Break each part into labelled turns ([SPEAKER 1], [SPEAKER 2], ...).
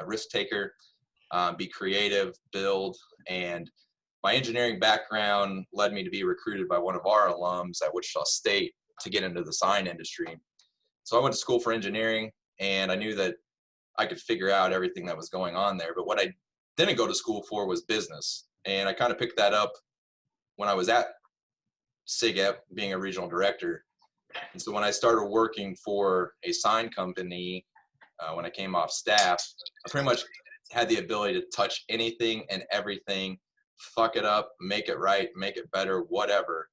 [SPEAKER 1] risk taker, be creative, build. And my engineering background led me to be recruited by one of our alums at Wichita State to get into the sign industry. So I went to school for engineering, and I knew that I could figure out everything that was going on there. But what I didn't go to school for was business. And I kind of picked that up when I was at SIGEP, being a regional director. And so when I started working for a sign company, when I came off staff, I pretty much had the ability to touch anything and everything, fuck it up, make it right, make it better, whatever.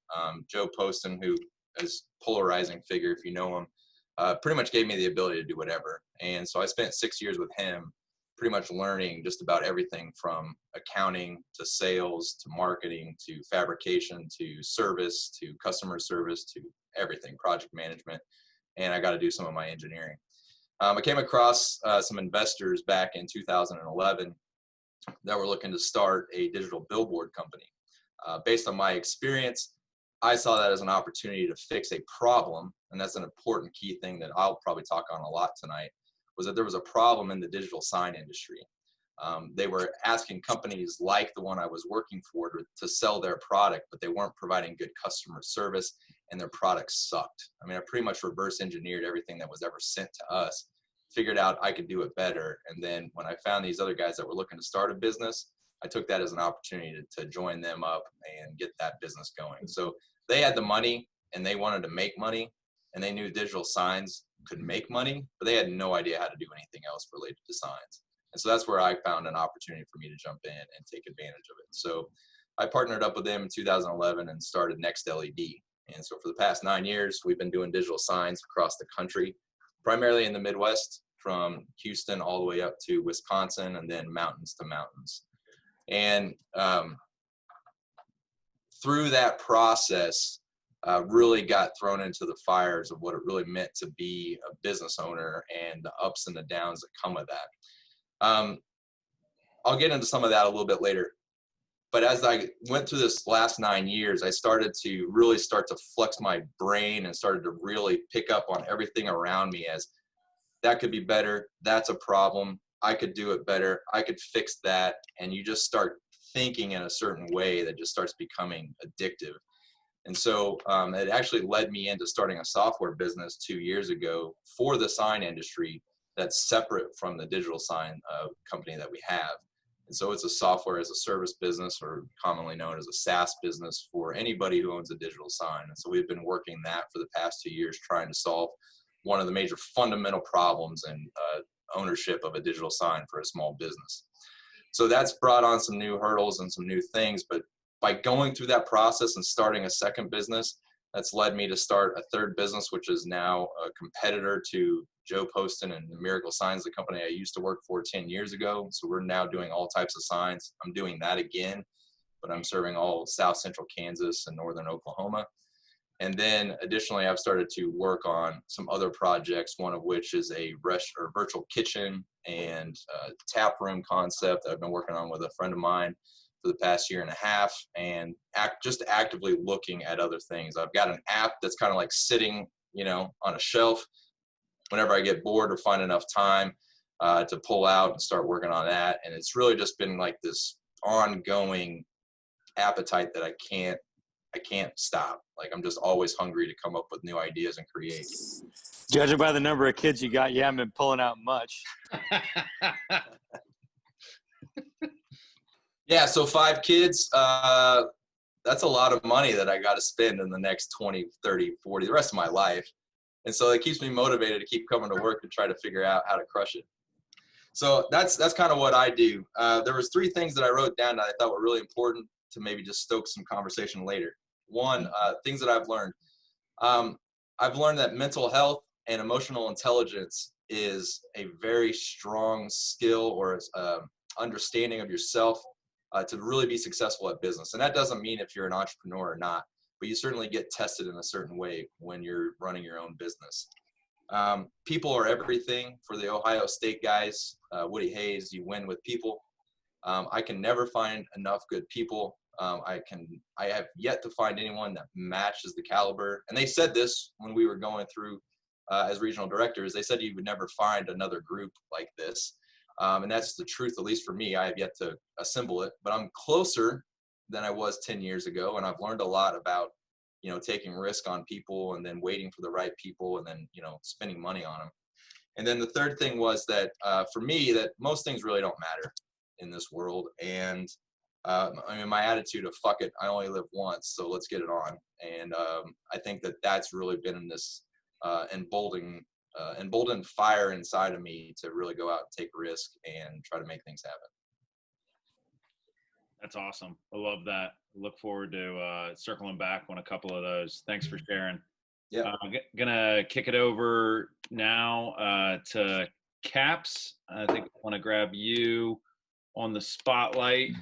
[SPEAKER 1] Joe Poston, who is a polarizing figure, if you know him, pretty much gave me the ability to do whatever. And so I spent 6 years with him, pretty much learning just about everything from accounting to sales to marketing to fabrication to service to customer service to everything, project management. And I got to do some of my engineering. I came across some investors back in 2011 that were looking to start a digital billboard company. Based on my experience, I saw that as an opportunity to fix a problem, and that's an important key thing that I'll probably talk on a lot tonight, was that there was a problem in the digital sign industry. They were asking companies like the one I was working for to sell their product, but they weren't providing good customer service, and their products sucked. I mean, I pretty much reverse engineered everything that was ever sent to us, figured out I could do it better. And then when I found these other guys that were looking to start a business, I took that as an opportunity to join them up and get that business going. So they had the money and they wanted to make money, and they knew digital signs could make money, but they had no idea how to do anything else related to signs. And so that's where I found an opportunity for me to jump in and take advantage of it. So I partnered up with them in 2011 and started Next LED. And so for the past 9 years, we've been doing digital signs across the country, primarily in the Midwest, from Houston all the way up to Wisconsin, and then mountains to mountains. And through that process, really got thrown into the fires of what it really meant to be a business owner and the ups and the downs that come with that. I'll get into some of that a little bit later. But as I went through this last 9 years, I started to really start to flex my brain and started to really pick up on everything around me as that could be better. That's a problem. I could do it better. I could fix that. And you just start thinking in a certain way that just starts becoming addictive. And so it actually led me into starting a software business 2 years ago for the sign industry that's separate from the digital sign company that we have. And so it's a software as a service business, or commonly known as a SaaS business, for anybody who owns a digital sign. And so we've been working that for the past 2 years, trying to solve one of the major fundamental problems in ownership of a digital sign for a small business. So that's brought on some new hurdles and some new things. But by going through that process and starting a second business, that's led me to start a third business, which is now a competitor to Joe Poston and Miracle Signs, the company I used to work for 10 years ago. So we're now doing all types of signs. I'm doing that again, but I'm serving all South Central Kansas and Northern Oklahoma. And then additionally, I've started to work on some other projects, one of which is a virtual kitchen and tap room concept that I've been working on with a friend of mine for the past year and a half, and just actively looking at other things. I've got an app that's kind of like sitting, on a shelf. Whenever I get bored or find enough time to pull out and start working on that. And it's really just been like this ongoing appetite that I can't stop. Like, I'm just always hungry to come up with new ideas and create.
[SPEAKER 2] Judging by the number of kids you got, you haven't been pulling out much.
[SPEAKER 1] Yeah, so 5 kids, that's a lot of money that I got to spend in the next 20, 30, 40, the rest of my life. And so it keeps me motivated to keep coming to work and try to figure out how to crush it. So that's kind of what I do. There was 3 things that I wrote down that I thought were really important to maybe just stoke some conversation later. One, things that I've learned. I've learned that mental health and emotional intelligence is a very strong skill or understanding of yourself to really be successful at business. And that doesn't mean if you're an entrepreneur or not, but you certainly get tested in a certain way when you're running your own business. People are everything. For the Ohio State guys, Woody Hayes, you win with people. I can never find enough good people. I have yet to find anyone that matches the caliber. And they said this when we were going through as regional directors. They said you would never find another group like this. And that's the truth, at least for me. I have yet to assemble it, but I'm closer than I was 10 years ago. And I've learned a lot about, taking risk on people and then waiting for the right people and then, spending money on them. And then the third thing was that for me, that most things really don't matter in this world. And my attitude of fuck it, I only live once, so let's get it on. And I think that that's really been in this emboldened fire inside of me to really go out and take risk and try to make things happen.
[SPEAKER 3] That's awesome. I love that. Look forward to circling back on a couple of those. Thanks for sharing.
[SPEAKER 1] Yeah.
[SPEAKER 3] Gonna kick it over now to Kaps. I think I want to grab you on the spotlight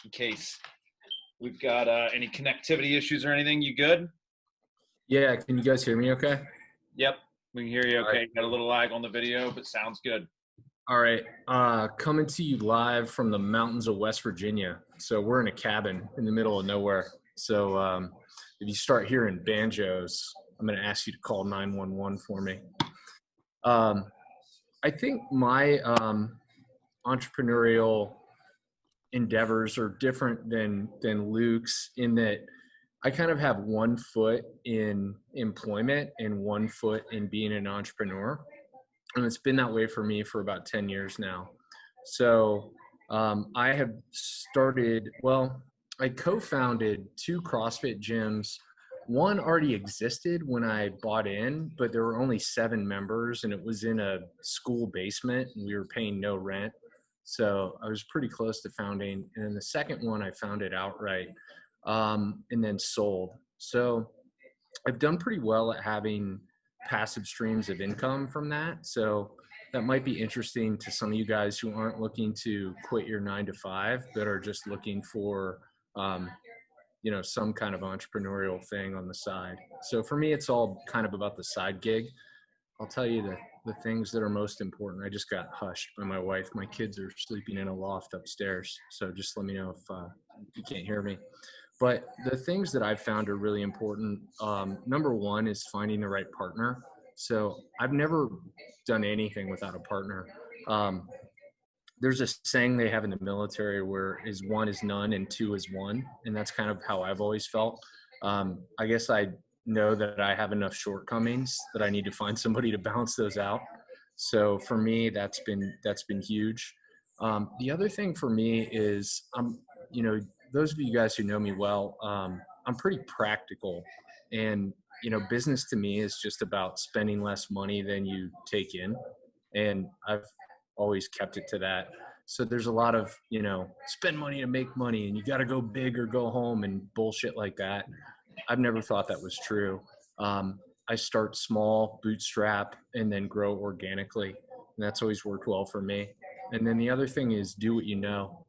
[SPEAKER 3] in case we've got any connectivity issues or anything. You good?
[SPEAKER 4] Yeah. Can you guys hear me okay?
[SPEAKER 3] Yep. We can hear you okay.
[SPEAKER 4] Right.
[SPEAKER 3] Got a little lag on the video, but sounds good.
[SPEAKER 4] All right. Coming to you live from the mountains of West Virginia. So we're in a cabin in the middle of nowhere. So if you start hearing banjos, I'm going to ask you to call 911 for me. I think my entrepreneurial endeavors are different than Luke's in that I kind of have one foot in employment and one foot in being an entrepreneur. And it's been that way for me for about 10 years now. So I have started, I co-founded 2 CrossFit gyms. One already existed when I bought in, but there were only 7 members and it was in a school basement and we were paying no rent. So I was pretty close to founding. And then the second one I founded outright and then sold. So I've done pretty well at having passive streams of income from that. So that might be interesting to some of you guys who aren't looking to quit your 9-to-5, but are just looking for, some kind of entrepreneurial thing on the side. So for me, it's all kind of about the side gig. I'll tell you the things that are most important. I just got hushed by my wife. My kids are sleeping in a loft upstairs. So just let me know if you can't hear me. But the things that I've found are really important. Number one is finding the right partner. So I've never done anything without a partner. There's a saying they have in the military where is 1 is none and 2 is 1. And that's kind of how I've always felt. I guess I know that I have enough shortcomings that I need to find somebody to balance those out. So for me, that's been huge. The other thing for me is those of you guys who know me well, I'm pretty practical, and business to me is just about spending less money than you take in, and I've always kept it to that. So there's a lot of spend money to make money, and you got to go big or go home and bullshit like that. I've never thought that was true. I start small, bootstrap, and then grow organically, and that's always worked well for me. And then the other thing is do what you know.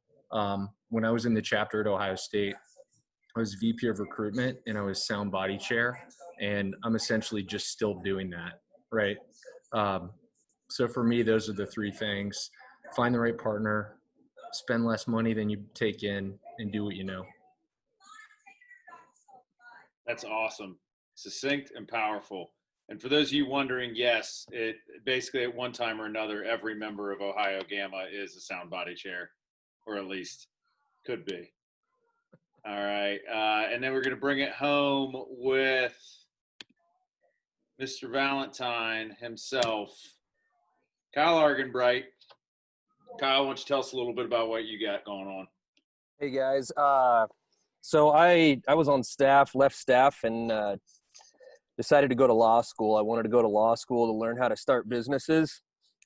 [SPEAKER 4] When I was in the chapter at Ohio State, I was VP of recruitment and I was sound body chair, and I'm essentially just still doing that, right? So for me, those are the 3 things: find the right partner, spend less money than you take in, and do what you know.
[SPEAKER 3] That's awesome. Succinct and powerful. And for those of you wondering, yes, it basically at one time or another, every member of Ohio Gamma is a sound body chair, or at least could be. All right. And then we're going to bring it home with Mr. Valentine himself, Kyle Argenbright. Kyle, why don't you tell us a little bit about what you got going on?
[SPEAKER 5] Hey guys. So I was on staff, left staff, and decided to go to law school. I wanted to go to law school to learn how to start businesses.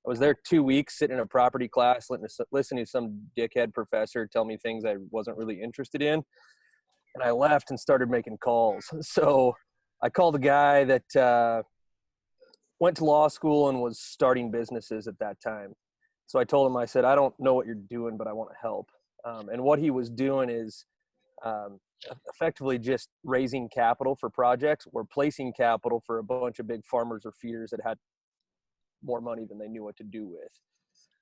[SPEAKER 5] I was there 2 weeks sitting in a property class, listening to some dickhead professor tell me things I wasn't really interested in. And I left and started making calls. So I called a guy that went to law school and was starting businesses at that time. So I told him, I said, I don't know what you're doing, but I want to help. And what he was doing is effectively just raising capital for projects or placing capital for a bunch of big farmers or feeders that had more money than they knew what to do with.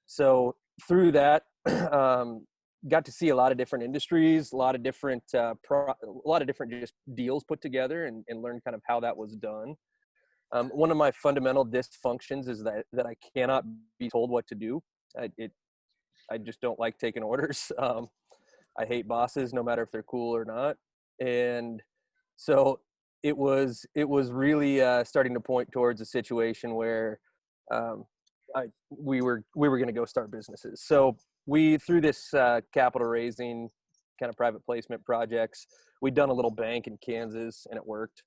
[SPEAKER 5] So through that, got to see a lot of different industries, a lot of different just deals put together, and learn kind of how that was done. One of my fundamental dysfunctions is that I cannot be told what to do. I just don't like taking orders. I hate bosses, no matter if they're cool or not. And so it was really starting to point towards a situation where we were going to go start businesses. So we, through this capital raising kind of private placement projects, we'd done a little bank in Kansas, and it worked.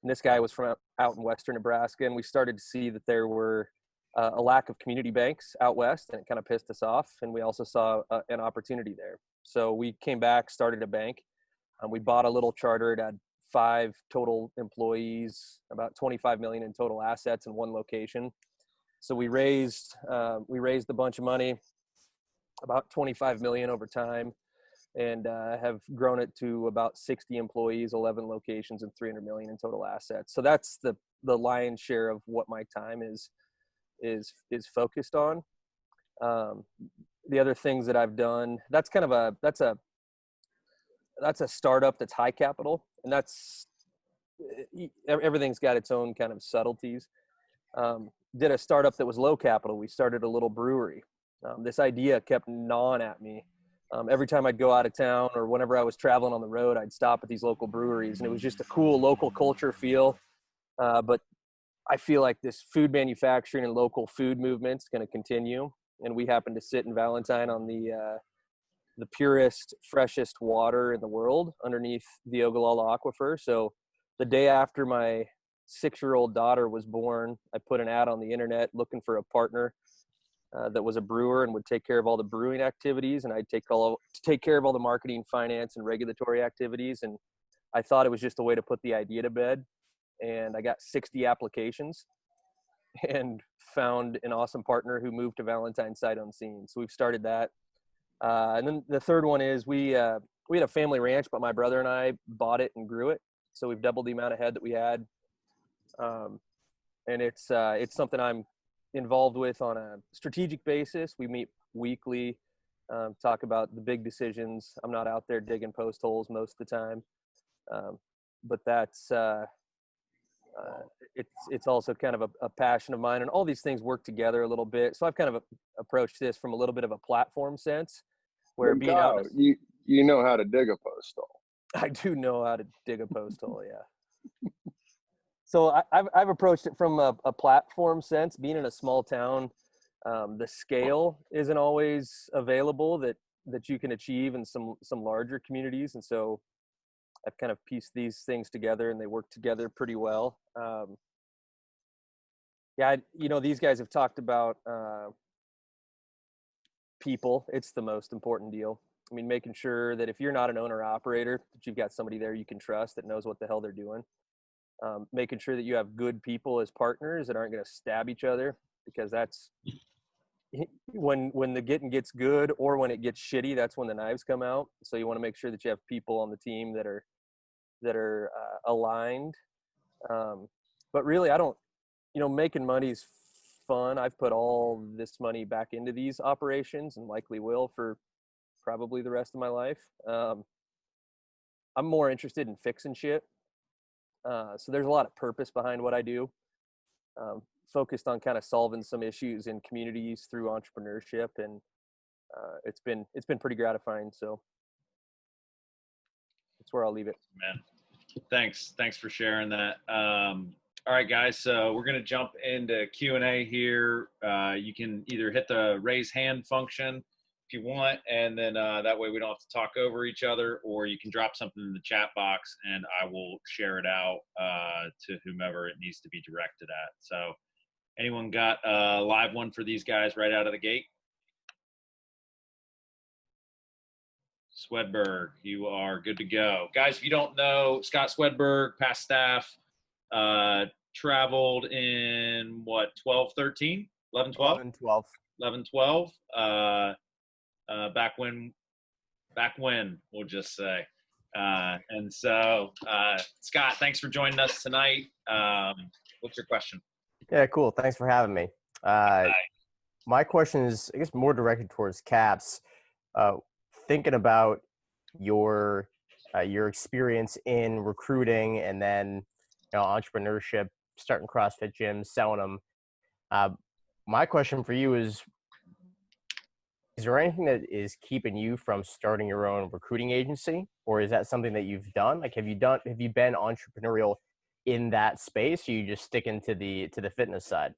[SPEAKER 5] And this guy was from out in Western Nebraska, and we started to see that there were a lack of community banks out West, and it kind of pissed us off. And we also saw an opportunity there. So we came back, started a bank. We bought a little charter. It had 5 total employees, about 25 million in total assets in one location. So we raised a bunch of money, about 25 million over time, and have grown it to about 60 employees, 11 locations, and 300 million in total assets. So that's the lion's share of what my time is focused on. The other things that I've done, that's a startup that's high capital, and everything's got its own kind of subtleties. Did a startup that was low capital. We started a little brewery. This idea kept gnawing at me. Every time I'd go out of town or whenever I was traveling on the road, I'd stop at these local breweries, and it was just a cool local culture feel. But I feel like this food manufacturing and local food movement's going to continue. And we happen to sit in Valentine on the purest, freshest water in the world underneath the Ogallala Aquifer. So the day after my 6-year-old daughter was born, I put an ad on the internet looking for a partner that was a brewer and would take care of all the brewing activities, and I'd take care of all the marketing, finance, and regulatory activities. And I thought it was just a way to put the idea to bed. And I got 60 applications and found an awesome partner who moved to Valentine sight unseen. So we've started that. And then the third one is we had a family ranch, but my brother and I bought it and grew it. So we've doubled the amount of head that we had. And it's something I'm involved with on a strategic basis. We meet weekly, talk about the big decisions. I'm not out there digging post holes most of the time. But that's, it's also kind of a passion of mine, and all these things work together a little bit. So I've kind of approached this from a little bit of a platform sense, where
[SPEAKER 6] Well,
[SPEAKER 5] being
[SPEAKER 6] Kyle,
[SPEAKER 5] out,
[SPEAKER 6] you know how to dig a post hole.
[SPEAKER 5] I do know how to dig a post hole. Yeah. So I've approached it from a platform sense. Being in a small town, the scale isn't always available that you can achieve in some larger communities, and so I've kind of pieced these things together, and they work together pretty well. These guys have talked about people. It's the most important deal. I mean, making sure that if you're not an owner operator, that you've got somebody there you can trust that knows what the hell they're doing. Making sure that you have good people as partners that aren't going to stab each other, because that's when the getting gets good, or when it gets shitty, that's when the knives come out. So you want to make sure that you have people on the team that are aligned. But really, I don't, making money's fun. I've put all this money back into these operations, and likely will for probably the rest of my life. I'm more interested in fixing shit. So there's a lot of purpose behind what I do. Focused on kind of solving some issues in communities through entrepreneurship, and it's been pretty gratifying. So that's where I'll leave it.
[SPEAKER 3] Man, thanks for sharing that. All right, guys. So we're gonna jump into Q&A here. You can either hit the raise hand function if you want, and then that way we don't have to talk over each other, or you can drop something in the chat box and I will share it out to whomever it needs to be directed at. So anyone got a live one for these guys right out of the gate? Swedberg, you are good to go. Guys, if you don't know, Scott Swedberg, past staff, traveled in what, 12, 13, 11, 12? 11, 12. Back when, we'll just say. And so, Scott, thanks for joining us tonight. What's your question?
[SPEAKER 7] Yeah, cool. Thanks for having me. My question is, I guess, more directed towards Kaps. Thinking about your experience in recruiting, and then Is there anything that is keeping you from starting your own recruiting agency, or is that something that you've done? Like, have you been entrepreneurial in that space, or you just sticking to the fitness side?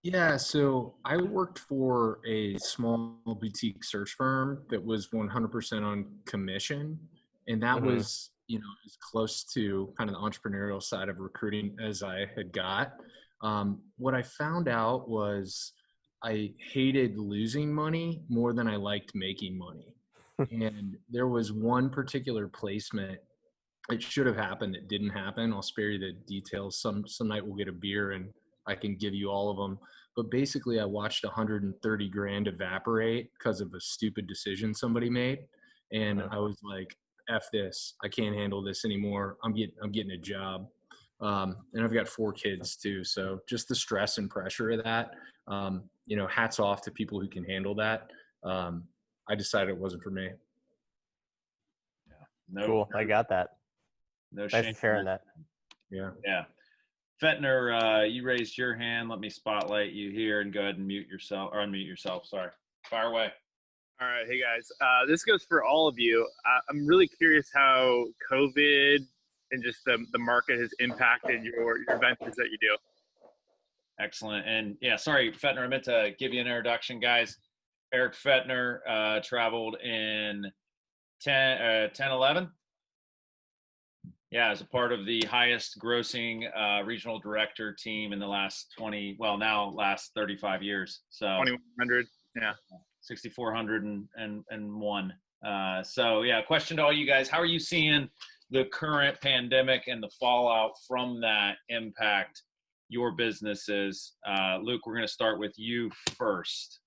[SPEAKER 4] Yeah, so I worked for a small boutique search firm that was 100% on commission. And that
[SPEAKER 7] Mm-hmm.
[SPEAKER 4] was, as close to kind of the entrepreneurial side of recruiting as I had got. What I found out was I hated losing money more than I liked making money. And there was one particular placement. It should have happened. It didn't happen. I'll spare you the details. Some night we'll get a beer and I can give you all of them. But basically, I watched 130 grand evaporate because of a stupid decision somebody made, and I was like, "F this! I can't handle this anymore. I'm getting a job." And I've got 4 kids too, so just the stress and pressure of that. Hats off to people who can handle that. I decided it wasn't for me.
[SPEAKER 3] Yeah. No,
[SPEAKER 7] Cool. I got that.
[SPEAKER 3] no
[SPEAKER 7] Thanks
[SPEAKER 3] shame.
[SPEAKER 7] for sharing that.
[SPEAKER 4] Yeah.
[SPEAKER 3] Yeah. Fentner, you raised your hand. Let me spotlight you here and go ahead and mute yourself or unmute yourself. Sorry. Fire away.
[SPEAKER 8] All right. Hey, guys. This goes for all of you. I'm really curious how COVID and just the market has impacted your ventures that you do.
[SPEAKER 3] Excellent. And yeah, sorry, Fentner, I meant to give you an introduction, guys. Eric Fentner traveled in 10-11. Yeah, as a part of the highest grossing regional director team in the last 35 years. So
[SPEAKER 8] 2,100. Yeah.
[SPEAKER 3] 6,401. So yeah, question to all you guys. How are you seeing the current pandemic and the fallout from that impact your businesses? Luke, we're going to start with you first.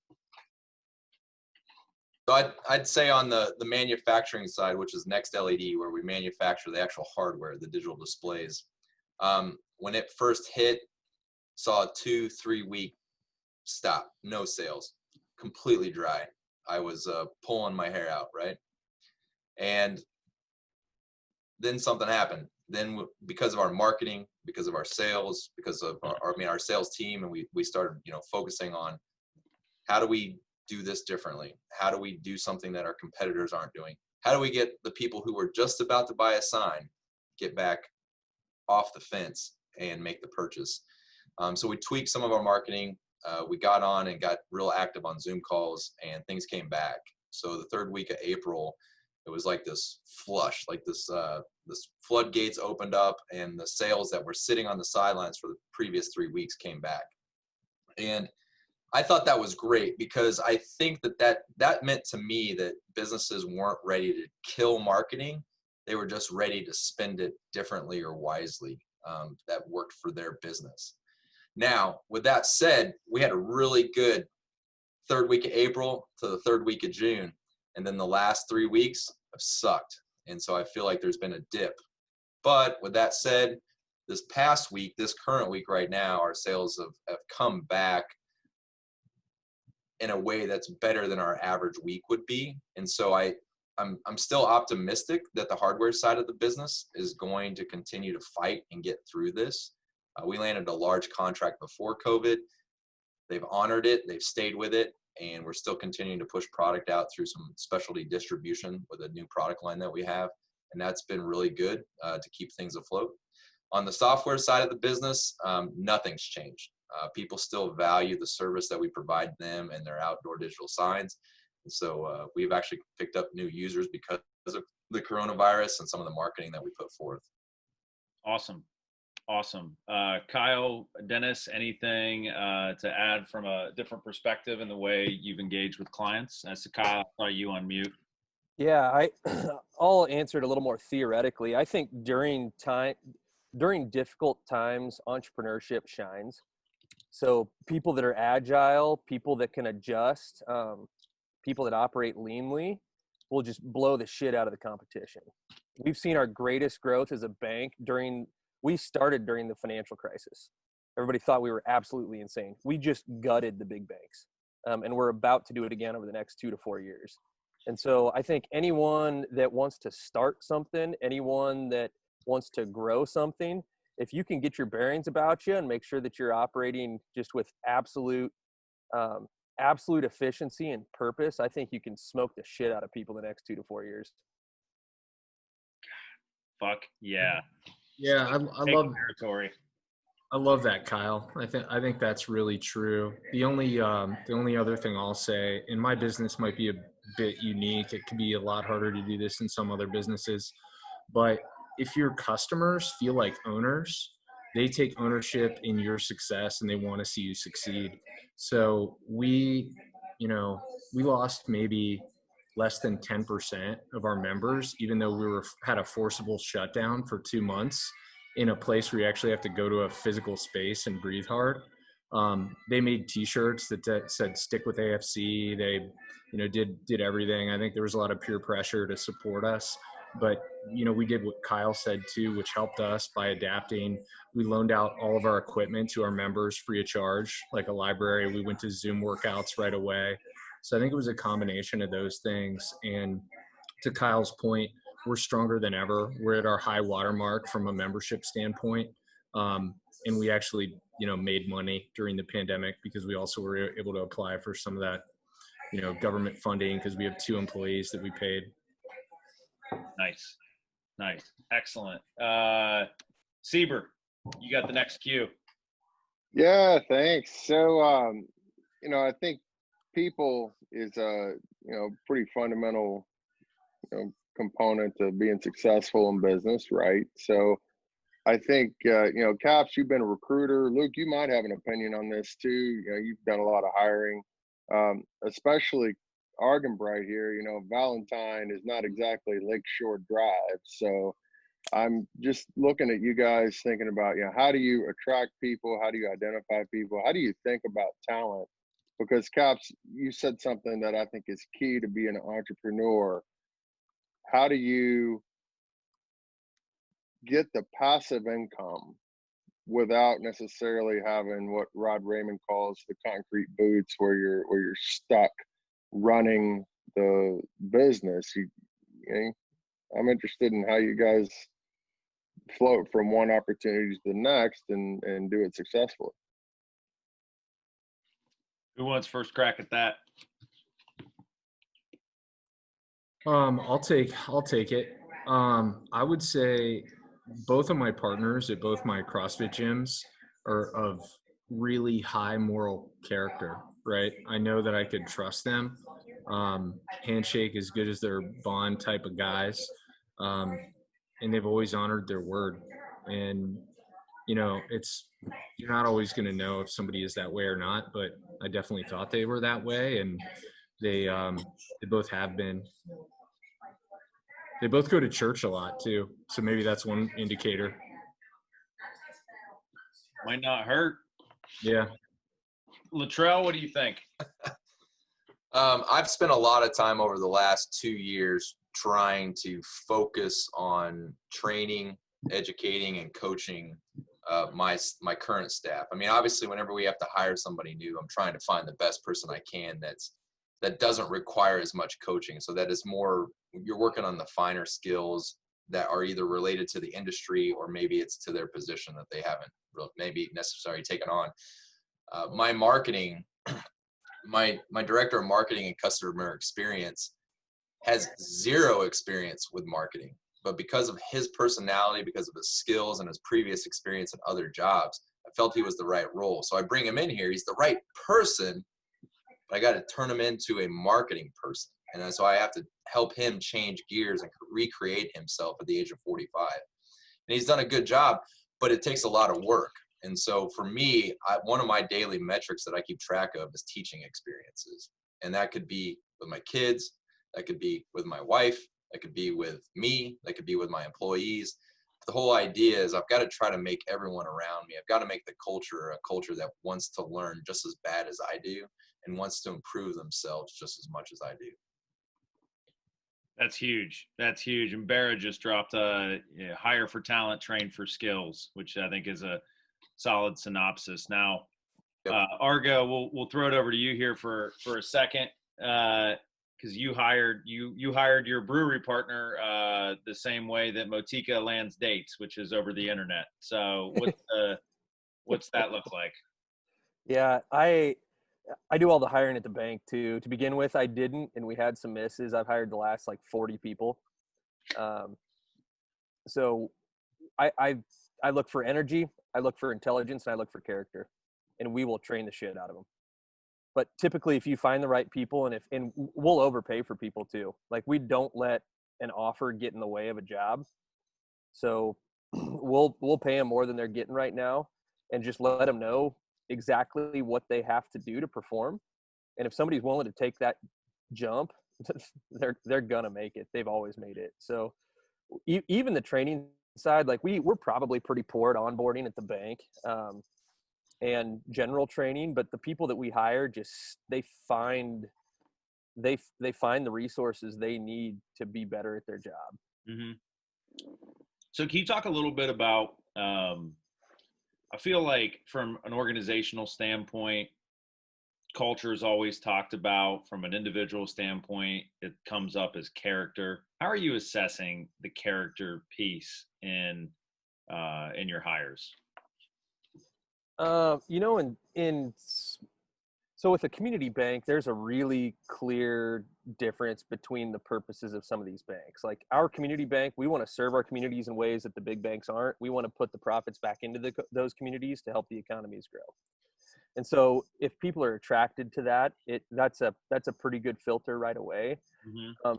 [SPEAKER 1] So I'd say on the manufacturing side, which is Next LED, where we manufacture the actual hardware, the digital displays. When it first hit, saw a 2-3 week stop, no sales, completely dry. I was pulling my hair out, right? And then something happened. Then because of our marketing, because of our sales, because of our sales team, and we started focusing on how do we do this differently? How do we do something that our competitors aren't doing? How do we get the people who were just about to buy a sign get back off the fence and make the purchase? So we tweaked some of our marketing. We got on and got real active on Zoom calls, and things came back. So the 3rd week of April, it was like this flush, like this floodgates opened up, and the sales that were sitting on the sidelines for the previous 3 weeks came back. And I thought that was great, because I think that meant to me that businesses weren't ready to kill marketing. They were just ready to spend it differently or wisely, that worked for their business. Now, with that said, we had a really good 3rd week of April to the 3rd week of June. And then the last 3 weeks have sucked. And so I feel like there's been a dip. But with that said, this past week, this current week right now, our sales have come back in a way that's better than our average week would be. And so I'm still optimistic that the hardware side of the business is going to continue to fight and get through this. We landed a large contract before COVID. They've honored it. They've stayed with it. And we're still continuing to push product out through some specialty distribution with a new product line that we have. And that's been really good to keep things afloat. On the software side of the business, nothing's changed. People still value the service that we provide them and their outdoor digital signs. And so we've actually picked up new users because of the coronavirus and some of the marketing that we put forth.
[SPEAKER 3] Awesome. Kyle, Dennis, anything to add from a different perspective in the way you've engaged with clients? As to Kyle, I saw you on mute.
[SPEAKER 5] Yeah, I'll answer it a little more theoretically. I think during difficult times, entrepreneurship shines. So people that are agile, people that can adjust, people that operate leanly will just blow the shit out of the competition. We've seen our greatest growth as a bank we started during the financial crisis. Everybody thought we were absolutely insane. We just gutted the big banks. And we're about to do it again over the next 2 to 4 years. And so I think anyone that wants to start something, anyone that wants to grow something, if you can get your bearings about you and make sure that you're operating just with absolute absolute efficiency and purpose, I think you can smoke the shit out of people the next 2 to 4 years.
[SPEAKER 3] Fuck yeah.
[SPEAKER 4] Yeah,
[SPEAKER 3] Take territory.
[SPEAKER 4] I love that, Kyle. I think that's really true. The only other thing I'll say, and my business might be a bit unique. It could be a lot harder to do this in some other businesses, but if your customers feel like owners, they take ownership in your success and they want to see you succeed. So we lost maybe less than 10% of our members, even though we had a forcible shutdown for 2 months in a place where you actually have to go to a physical space and breathe hard. They made T-shirts that said "Stick with AFC." They, did everything. I think there was a lot of peer pressure to support us, but we did what Kyle said too, which helped us by adapting. We loaned out all of our equipment to our members free of charge, like a library. We went to Zoom workouts right away. So I think it was a combination of those things. And to Kyle's point, we're stronger than ever. We're at our high watermark from a membership standpoint. And we actually, made money during the pandemic because we also were able to apply for some of that, government funding because we have 2 employees that we paid.
[SPEAKER 3] Nice. Excellent. Sieber, you got the next cue.
[SPEAKER 6] Yeah, thanks. So, I think people is a, pretty fundamental, component to being successful in business, right? So I think, Kaps, you've been a recruiter. Luke, you might have an opinion on this too. You've done a lot of hiring, especially Argenbright here. Valentine is not exactly Lakeshore Drive. So I'm just looking at you guys thinking about, how do you attract people? How do you identify people? How do you think about talent? Because Kaps, you said something that I think is key to being an entrepreneur. How do you get the passive income without necessarily having what Rod Raymond calls the concrete boots, where you're stuck running the business? I'm interested in how you guys float from one opportunity to the next and do it successfully.
[SPEAKER 3] Who wants first crack at that?
[SPEAKER 4] I'll take it. I would say both of my partners at both my CrossFit gyms are of really high moral character, right? I know that I could trust them. Handshake as good as their bond type of guys. And they've always honored their word. And, you're not always going to know if somebody is that way or not, but I definitely thought they were that way. And they both have been. They both go to church a lot too. So maybe that's one indicator.
[SPEAKER 3] Might not hurt.
[SPEAKER 4] Yeah.
[SPEAKER 3] Luttrell, what do you think?
[SPEAKER 1] I've spent a lot of time over the last 2 years trying to focus on training, educating, and coaching my current staff. I mean, obviously, whenever we have to hire somebody new, I'm trying to find the best person I can that doesn't require as much coaching. So that is more, you're working on the finer skills that are either related to the industry or maybe it's to their position that they haven't maybe necessarily taken on. My marketing, my director of marketing and customer experience has zero experience with marketing, but because of his personality, because of his skills and his previous experience in other jobs, I felt he was the right role. So I bring him in here. He's the right person, but I got to turn him into a marketing person. And so I have to help him change gears and recreate himself at the age of 45. And he's done a good job, but it takes a lot of work. And so for me, one of my daily metrics that I keep track of is teaching experiences. And that could be with my kids, that could be with my wife, that could be with me, that could be with my employees. The whole idea is I've got to try to make everyone around me, I've got to make the culture a culture that wants to learn just as bad as I do and wants to improve themselves just as much as I do.
[SPEAKER 3] That's huge. That's huge. And Barra just dropped a hire for talent, train for skills, which I think is a solid synopsis. Now,
[SPEAKER 1] Yep.
[SPEAKER 3] Argo, we'll throw it over to you here for a second, because you hired your brewery partner the same way that Motika lands dates, which is over the internet. So what's that look like?
[SPEAKER 5] Yeah, I do all the hiring at the bank too. To begin with, I didn't, and we had some misses. I've hired the last like 40 people. So I look for energy, I look for intelligence, and I look for character, and we will train the shit out of them. But typically, if you find the right people, and we'll overpay for people too. Like, we don't let an offer get in the way of a job. So we'll pay them more than they're getting right now, and just let them know exactly what they have to do to perform. And if somebody's willing to take that jump, they're gonna make it. They've always made it. So even the training side, like we're probably pretty poor at onboarding at the bank and general training, but the people that we hire, just they find the resources they need to be better at their job.
[SPEAKER 3] Mm-hmm. So can you talk a little bit about, I feel like from an organizational standpoint, culture is always talked about. From an individual standpoint, it comes up as character. How are you assessing the character piece in your hires?
[SPEAKER 5] So with a community bank, there's a really clear difference between the purposes of some of these banks. Like our community bank, we want to serve our communities in ways that the big banks aren't. We want to put the profits back into those communities to help the economies grow. And so if people are attracted to that, that's a pretty good filter right away. Mm-hmm.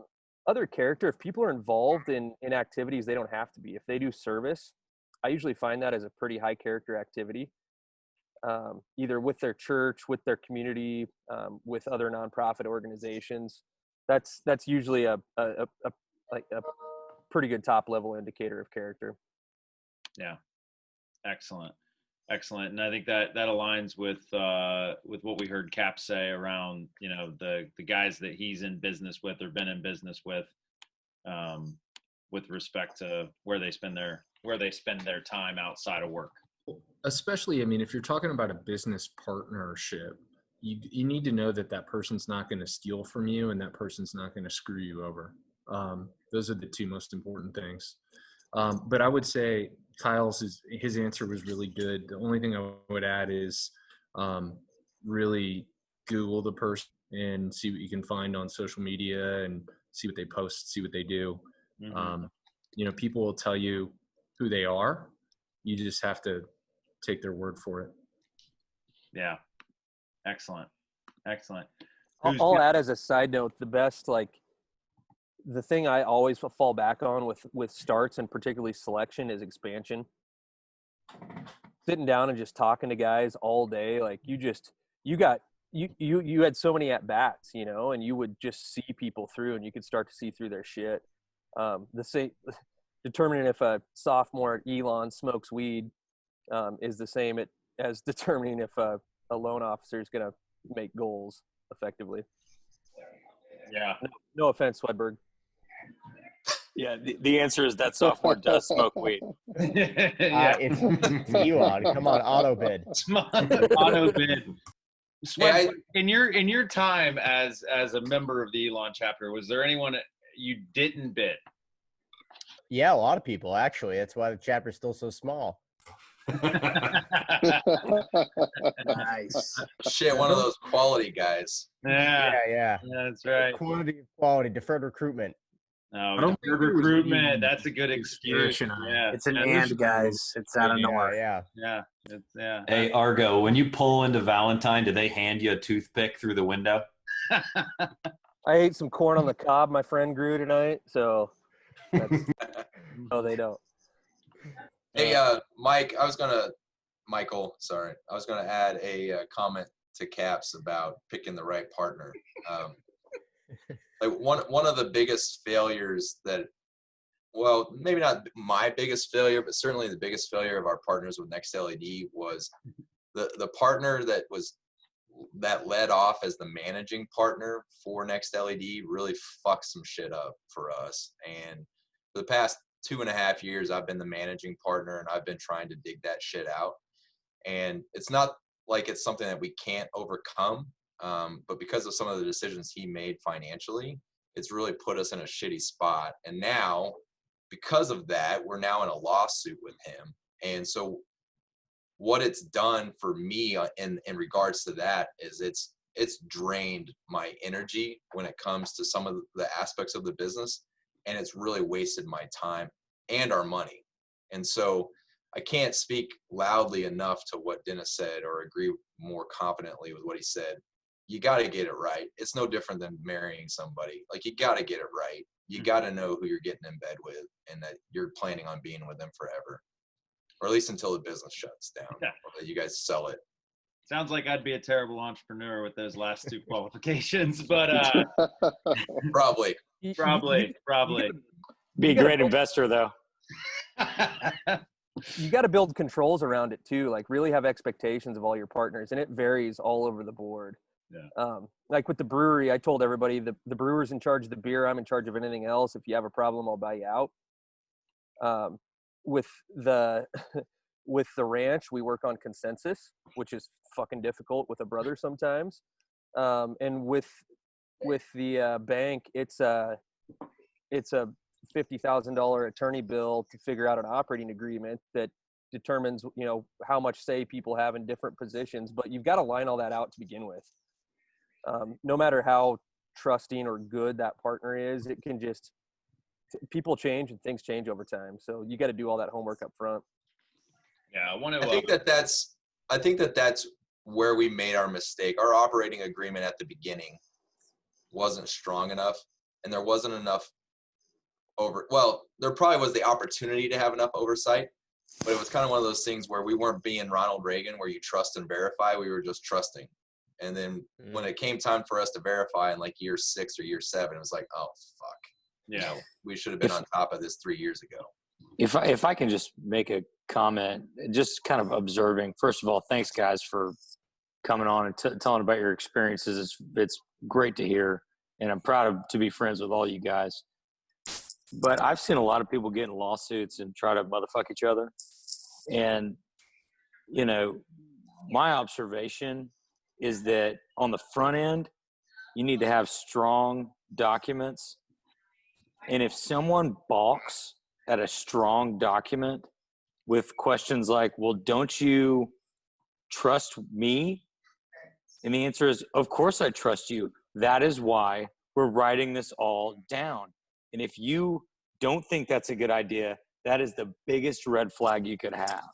[SPEAKER 5] Other character, if people are involved in activities they don't have to be. If they do service, I usually find that as a pretty high character activity, either with their church, with their community, with other nonprofit organizations. That's usually a pretty good top level indicator of character.
[SPEAKER 3] Yeah, excellent. And I think that aligns with what we heard Kaps say around, the guys that he's in business with or been in business with respect to where they spend their time outside of work.
[SPEAKER 4] Especially, I mean, if you're talking about a business partnership, you need to know that person's not going to steal from you and that person's not going to screw you over. Those are the two most important things. But I would say Kyle's his answer was really good. The only thing I would add is really Google the person and see what you can find on social media and see what they post, see what they do. Mm-hmm. People will tell you who they are. You just have to take their word for it.
[SPEAKER 3] Yeah. Excellent.
[SPEAKER 5] I'll add as a side note, the thing I always fall back on with starts and particularly selection is expansion. Sitting down and just talking to guys all day, like you had so many at bats, and you would just see people through, and you could start to see through their shit. Determining if a sophomore at Elon smokes weed is the same as determining if a loan officer is going to make goals effectively.
[SPEAKER 3] Yeah.
[SPEAKER 5] No offense, Swedberg.
[SPEAKER 2] Yeah, the answer is that sophomore does smoke weed.
[SPEAKER 3] Yeah.
[SPEAKER 7] It's Elon. Come on, auto bid.
[SPEAKER 3] Auto bid. Swed, in your time as a member of the Elon chapter, was there anyone you didn't bid?
[SPEAKER 7] Yeah, a lot of people actually. That's why the chapter's still so small.
[SPEAKER 4] Nice.
[SPEAKER 1] Shit, one of those quality guys.
[SPEAKER 7] Yeah.
[SPEAKER 3] That's right.
[SPEAKER 7] Quantity of quality, deferred recruitment.
[SPEAKER 3] No, deferred recruitment. That's a good excuse. Yeah,
[SPEAKER 9] it's an and, guys. It's out of nowhere.
[SPEAKER 3] Yeah.
[SPEAKER 10] Hey, Argo, when you pull into Valentine, do they hand you a toothpick through the window?
[SPEAKER 5] I ate some corn on the cob my friend grew tonight, so no, they don't.
[SPEAKER 1] Hey, Michael, I was gonna add a comment to Kaps about picking the right partner. Like one of the biggest failures maybe not my biggest failure, but certainly the biggest failure of our partners with Next LED was the partner that led off as the managing partner for Next LED really fucked some shit up for us. And for the past 2.5 years, I've been the managing partner and I've been trying to dig that shit out. And it's not like it's something that we can't overcome. But because of some of the decisions he made financially, it's really put us in a shitty spot. And now, because of that, we're now in a lawsuit with him. And so what it's done for me in regards to that is it's it's drained my energy when it comes to some of the aspects of the business, and it's really wasted my time and our money. And so I can't speak loudly enough to what Dennis said or agree more confidently with what he said. You got to get it right. It's no different than marrying somebody. Like, you got to get it right. You got to know who you're getting in bed with and that you're planning on being with them forever, or at least until the business shuts down or that you guys sell it.
[SPEAKER 3] Sounds like I'd be a terrible entrepreneur with those last two qualifications, but
[SPEAKER 1] Probably.
[SPEAKER 3] probably.
[SPEAKER 2] Be a great investor, though.
[SPEAKER 5] You got to build controls around it too, like really have expectations of all your partners, and it varies all over the board.
[SPEAKER 3] Yeah.
[SPEAKER 5] Like with the brewery, I told everybody the brewer's in charge of the beer. I'm in charge of anything else. If you have a problem, I'll buy you out. With the with the ranch, we work on consensus, which is fucking difficult with a brother sometimes. And with the bank, it's a $50,000 attorney bill to figure out an operating agreement that determines, you know, how much say people have in different positions. But you've got to line all that out to begin with. No matter how trusting or good that partner is, it can just, people change and things change over time. So you got to do all that homework up front.
[SPEAKER 3] Yeah,
[SPEAKER 1] I think that's where we made our mistake. Our operating agreement at the beginning wasn't strong enough, and there wasn't enough there probably was the opportunity to have enough oversight, but it was kind of one of those things where we weren't being Ronald Reagan, where you trust and verify. We were just trusting. And then when it came time for us to verify in like year 6 or year 7, it was like, oh, fuck.
[SPEAKER 3] Yeah.
[SPEAKER 1] You know, we should have been on top of this 3 years ago.
[SPEAKER 2] If I can just make a comment, just kind of observing. First of all, thanks guys for coming on and telling about your experiences. It's great to hear, and I'm proud to be friends with all you guys. But I've seen a lot of people get in lawsuits and try to motherfuck each other. And, you know, my observation is that on the front end, you need to have strong documents. And if someone balks at a strong document with questions like, well, don't you trust me? And the answer is, of course I trust you. That is why we're writing this all down. And if you don't think that's a good idea, that is the biggest red flag you could have.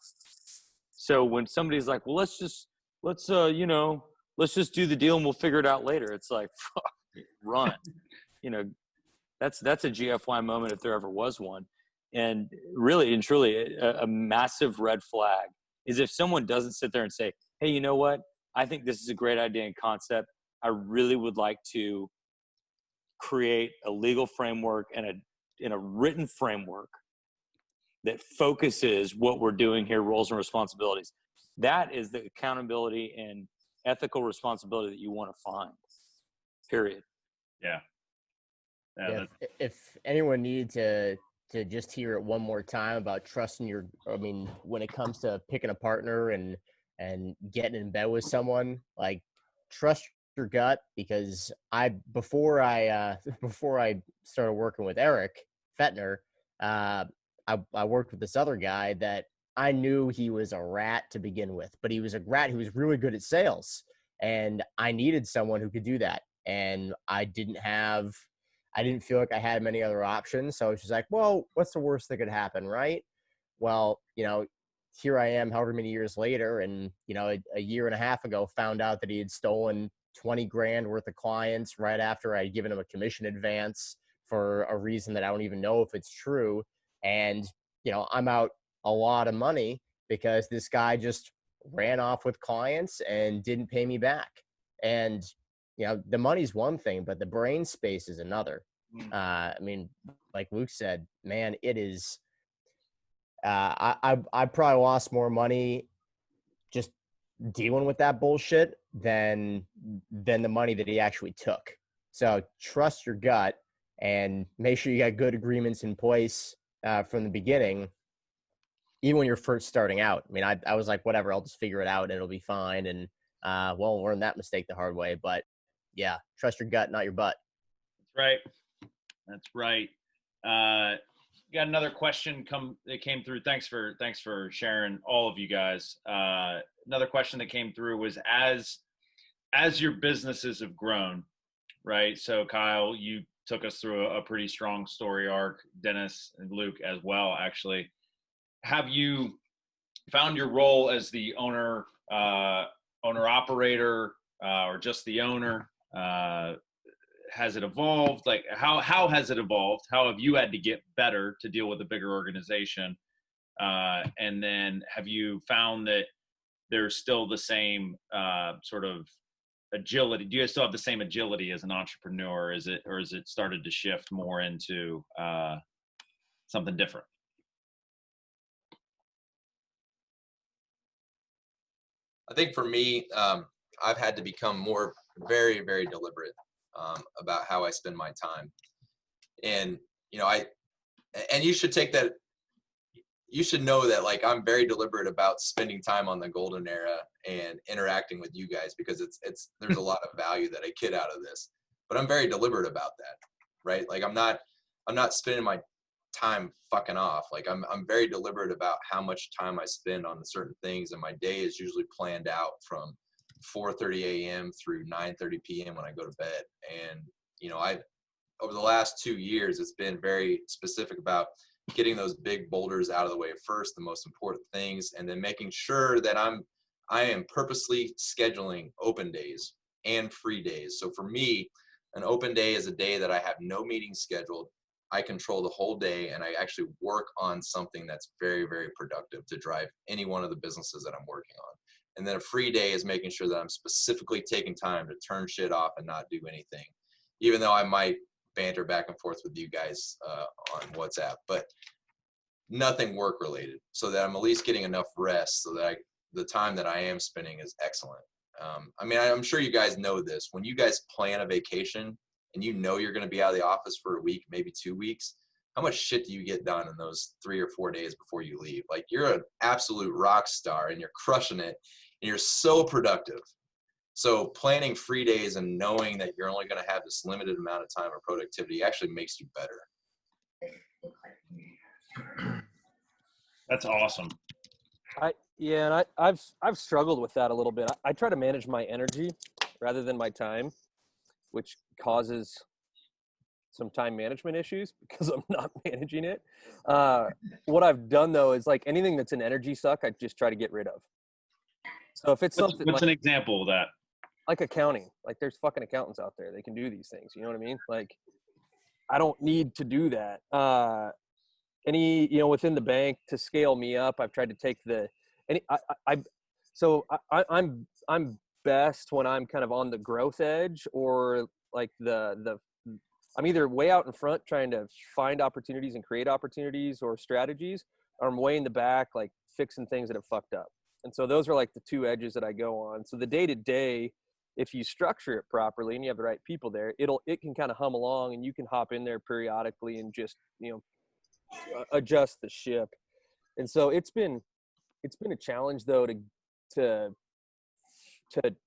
[SPEAKER 2] So when somebody's like, well, let's just do the deal and we'll figure it out later. It's like, fuck, run. You know, that's a GFY moment if there ever was one. And really and truly a massive red flag is if someone doesn't sit there and say, hey, you know what? I think this is a great idea and concept. I really would like to create a legal framework and a written framework that focuses what we're doing here, roles and responsibilities. That is the accountability and ethical responsibility that you want to find, period.
[SPEAKER 3] Yeah.
[SPEAKER 7] If anyone needed to just hear it one more time about trusting when it comes to picking a partner and getting in bed with someone, like, trust your gut, because before I started working with Eric Fettner, I worked with this other guy that I knew he was a rat to begin with, but he was a rat who was really good at sales, and I needed someone who could do that. And I didn't feel like I had many other options. So I was just like, well, what's the worst that could happen, right? Well, you know, here I am however many years later, and, you know, a year and a half ago found out that he had stolen 20 grand worth of clients right after I'd given him a commission advance for a reason that I don't even know if it's true. And, you know, I'm out a lot of money because this guy just ran off with clients and didn't pay me back. And, you know, the money's one thing, but the brain space is another. I mean, like Luke said, man, it is, I probably lost more money just dealing with that bullshit than the money that he actually took. So trust your gut and make sure you got good agreements in place from the beginning, even when you're first starting out. I mean, I was like, whatever, I'll just figure it out and it'll be fine. And learn that mistake the hard way. But yeah, trust your gut, not your butt.
[SPEAKER 3] That's right. Got another question that came through. Thanks for sharing, all of you guys. Another question that came through was, as as your businesses have grown, right? So Kyle, you took us through a pretty strong story arc. Dennis and Luke as well, actually. Have you found your role as the owner, operator, or just the owner? Has it evolved? Like how has it evolved? How have you had to get better to deal with a bigger organization? And then have you found that there's still the same sort of agility? Do you guys still have the same agility as an entrepreneur? Or is it started to shift more into something different?
[SPEAKER 1] I think for me, I've had to become very, very deliberate about how I spend my time. And, and you should take that, you should know that, like, I'm very deliberate about spending time on the Golden Era and interacting with you guys, because there's a lot of value that I get out of this, but I'm very deliberate about that, right? Like, I'm not spending my time fucking off. Like, I'm very deliberate about how much time I spend on certain things, and my day is usually planned out from 4:30 a.m. through 9:30 p.m. when I go to bed. And over the last 2 years, it's been very specific about getting those big boulders out of the way first, the most important things, and then making sure that I am purposely scheduling open days and free days. So for me, an open day is a day that I have no meetings scheduled. I control the whole day, and I actually work on something that's very, very productive to drive any one of the businesses that I'm working on. And then a free day is making sure that I'm specifically taking time to turn shit off and not do anything, even though I might banter back and forth with you guys on WhatsApp, but nothing work related, so that I'm at least getting enough rest, so that the time that I am spending is excellent. I mean, I'm sure you guys know this. When you guys plan a vacation and you're going to be out of the office for a week, maybe 2 weeks, how much shit do you get done in those 3 or 4 days before you leave? Like, you're an absolute rock star and you're crushing it and you're so productive. So planning free days and knowing that you're only going to have this limited amount of time of productivity actually makes you better.
[SPEAKER 3] That's awesome.
[SPEAKER 5] I've struggled with that a little bit. I try to manage my energy rather than my time, which causes some time management issues because I'm not managing it. What I've done though is, like, anything that's an energy suck, I just try to get rid of. So if it's something
[SPEAKER 3] what's
[SPEAKER 5] like,
[SPEAKER 3] an example of that?
[SPEAKER 5] like accounting, like, there's fucking accountants out there. They can do these things. You know what I mean? Like, I don't need to do that. Within the bank, to scale me up, I've tried to take I'm best when I'm kind of on the growth edge, or like I'm either way out in front trying to find opportunities and create opportunities or strategies, or I'm way in the back, like, fixing things that have fucked up. And so those are like the two edges that I go on. So the day to day, if you structure it properly and you have the right people there, it can kind of hum along, and you can hop in there periodically and just, adjust the ship. And so it's been a challenge though to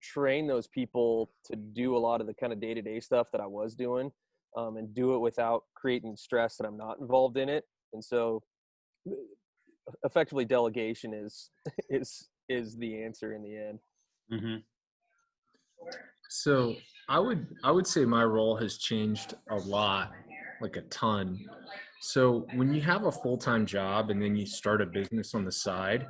[SPEAKER 5] train those people to do a lot of the kind of day-to-day stuff that I was doing, and do it without creating stress that I'm not involved in it. And so effectively delegation is the answer in the end.
[SPEAKER 3] Mm-hmm.
[SPEAKER 4] So I would say my role has changed a lot, like a ton. So when you have a full-time job and then you start a business on the side,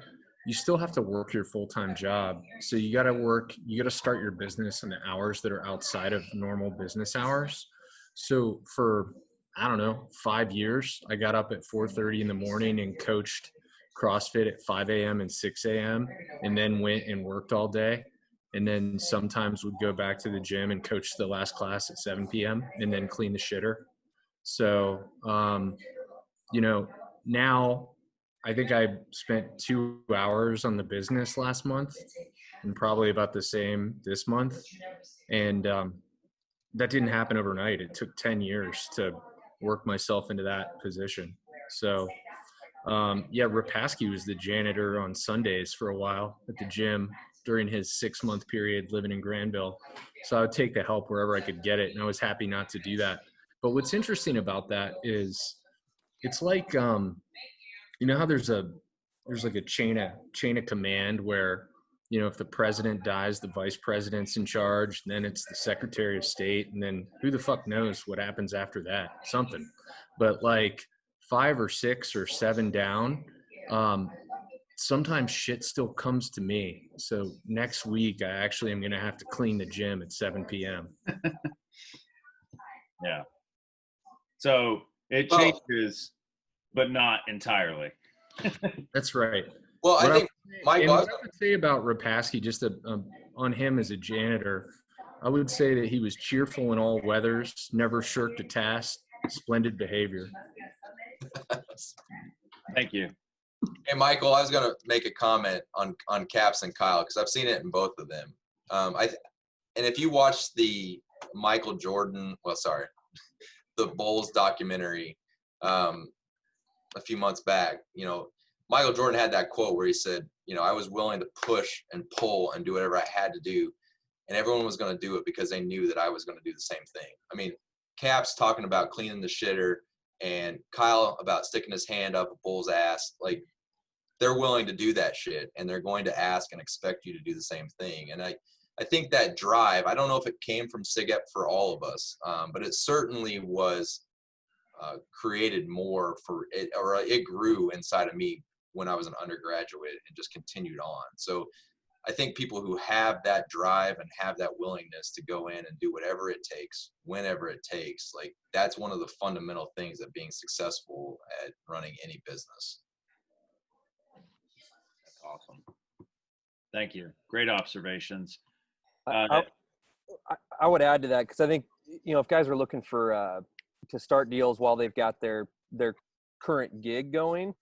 [SPEAKER 4] you still have to work your full-time job. So you got to start your business in the hours that are outside of normal business hours. So for, I don't know, 5 years, I got up at 4:30 in the morning and coached CrossFit at 5 a.m. and 6 a.m. and then went and worked all day. And then sometimes would go back to the gym and coach the last class at 7 p.m. and then clean the shitter. So, now I think I spent 2 hours on the business last month, and probably about the same this month. And that didn't happen overnight. It took 10 years to work myself into that position. So, Rapaski was the janitor on Sundays for a while at the gym during his 6-month period living in Granville. So I would take the help wherever I could get it, and I was happy not to do that. But what's interesting about that is it's like, how there's like a chain of command where, if the president dies, the vice president's in charge, then it's the secretary of state. And then who the fuck knows what happens after that? Something. But like 5 or 6 or 7 down, sometimes shit still comes to me. So next week, I actually am going to have to clean the gym at 7 p.m.
[SPEAKER 3] Yeah. So it changes, but not entirely.
[SPEAKER 4] That's right.
[SPEAKER 1] Well, I think
[SPEAKER 4] what I would say about Rapaski, just on him as a janitor, I would say that he was cheerful in all weathers, never shirked a task, splendid behavior.
[SPEAKER 3] Thank you.
[SPEAKER 1] Hey, Michael, I was going to make a comment on Kaps and Kyle because I've seen it in both of them. And if you watch the Michael Jordan, the Bulls documentary a few months back, Michael Jordan had that quote where he said, I was willing to push and pull and do whatever I had to do. And everyone was going to do it because they knew that I was going to do the same thing. I mean, Kaps talking about cleaning the shitter and Kyle about sticking his hand up a bull's ass. Like, they're willing to do that shit and they're going to ask and expect you to do the same thing. And I think that drive, I don't know if it came from SIGEP for all of us, but it certainly was created more for it, or it grew inside of me when I was an undergraduate and just continued on. So I think people who have that drive and have that willingness to go in and do whatever it takes, whenever it takes, like that's one of the fundamental things of being successful at running any business.
[SPEAKER 3] That's awesome. Thank you. Great observations.
[SPEAKER 5] I would add to that because I think, if guys are looking for to start deals while they've got their current gig going,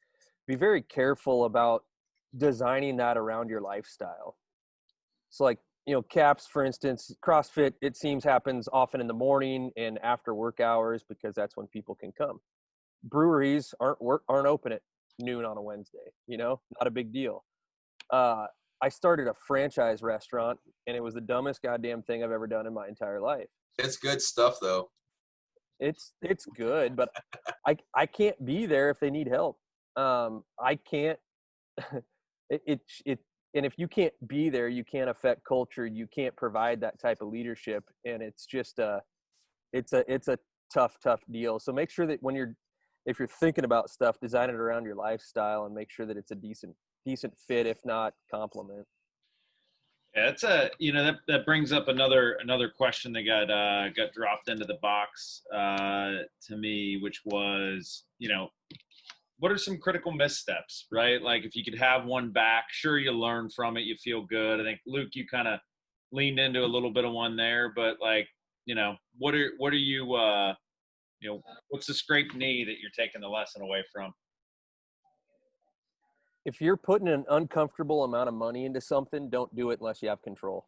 [SPEAKER 5] be very careful about designing that around your lifestyle. So like, Kaps, for instance, CrossFit, it seems happens often in the morning and after work hours because that's when people can come. Breweries aren't open at noon on a Wednesday, not a big deal. I started a franchise restaurant and it was the dumbest goddamn thing I've ever done in my entire life.
[SPEAKER 1] It's good stuff though.
[SPEAKER 5] It's good, but I can't be there if they need help. I can't, and if you can't be there, you can't affect culture. You can't provide that type of leadership. And it's just it's a tough deal. So make sure that if you're thinking about stuff, design it around your lifestyle and make sure that it's a decent fit, if not complement.
[SPEAKER 3] Yeah, it's that brings up another question that got dropped into the box to me, which was, what are some critical missteps, right? Like if you could have one back, sure, you learn from it, you feel good. I think Luke, you kind of leaned into a little bit of one there, but like, what are you, what's the scraped knee that you're taking the lesson away from?
[SPEAKER 5] If you're putting an uncomfortable amount of money into something, don't do it unless you have control.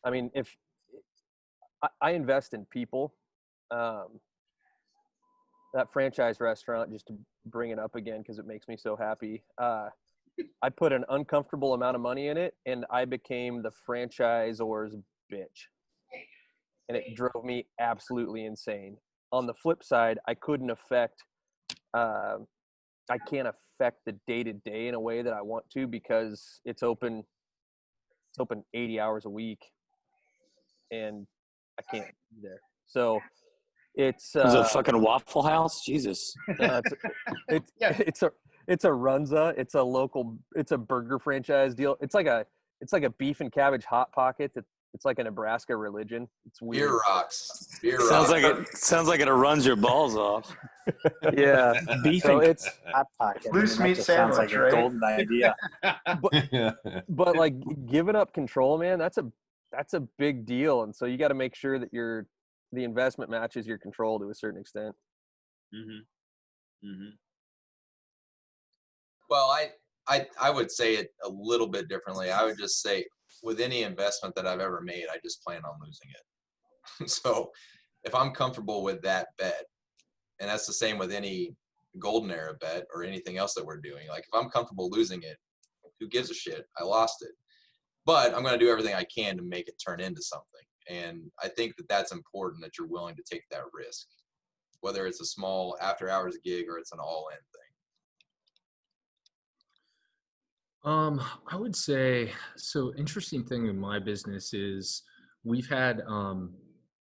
[SPEAKER 5] I mean, if I invest in people, that franchise restaurant, just to bring it up again because it makes me so happy. I put an uncomfortable amount of money in it, and I became the franchisor's bitch. And it drove me absolutely insane. On the flip side, I can't affect the day-to-day in a way that I want to because it's open 80 hours a week, and I can't be there. So it's
[SPEAKER 2] a fucking Waffle House. Jesus.
[SPEAKER 5] It's a Runza. It's a burger franchise deal. It's like a beef and cabbage hot pocket. It's like a Nebraska religion. It's weird.
[SPEAKER 1] Beer rocks.
[SPEAKER 2] Sounds like it runs your balls off.
[SPEAKER 5] Yeah.
[SPEAKER 9] Beef
[SPEAKER 5] so
[SPEAKER 9] and
[SPEAKER 5] it's
[SPEAKER 9] hot pocket.
[SPEAKER 11] Loose meat
[SPEAKER 9] sounds like
[SPEAKER 11] sandwich,
[SPEAKER 9] a
[SPEAKER 11] right?
[SPEAKER 9] golden idea.
[SPEAKER 5] but like giving up control, man, that's a big deal. And so you got to make sure that the investment matches your control to a certain extent.
[SPEAKER 3] Mm-hmm. Mm-hmm.
[SPEAKER 1] Well, I would say it a little bit differently. I would just say with any investment that I've ever made, I just plan on losing it. So if I'm comfortable with that bet, and that's the same with any Golden Era bet or anything else that we're doing, like if I'm comfortable losing it, who gives a shit? I lost it. But I'm going to do everything I can to make it turn into something. And I think that that's important, that you're willing to take that risk, whether it's a small after hours gig or it's an all-in thing.
[SPEAKER 4] I would say, so interesting thing in my business is we've had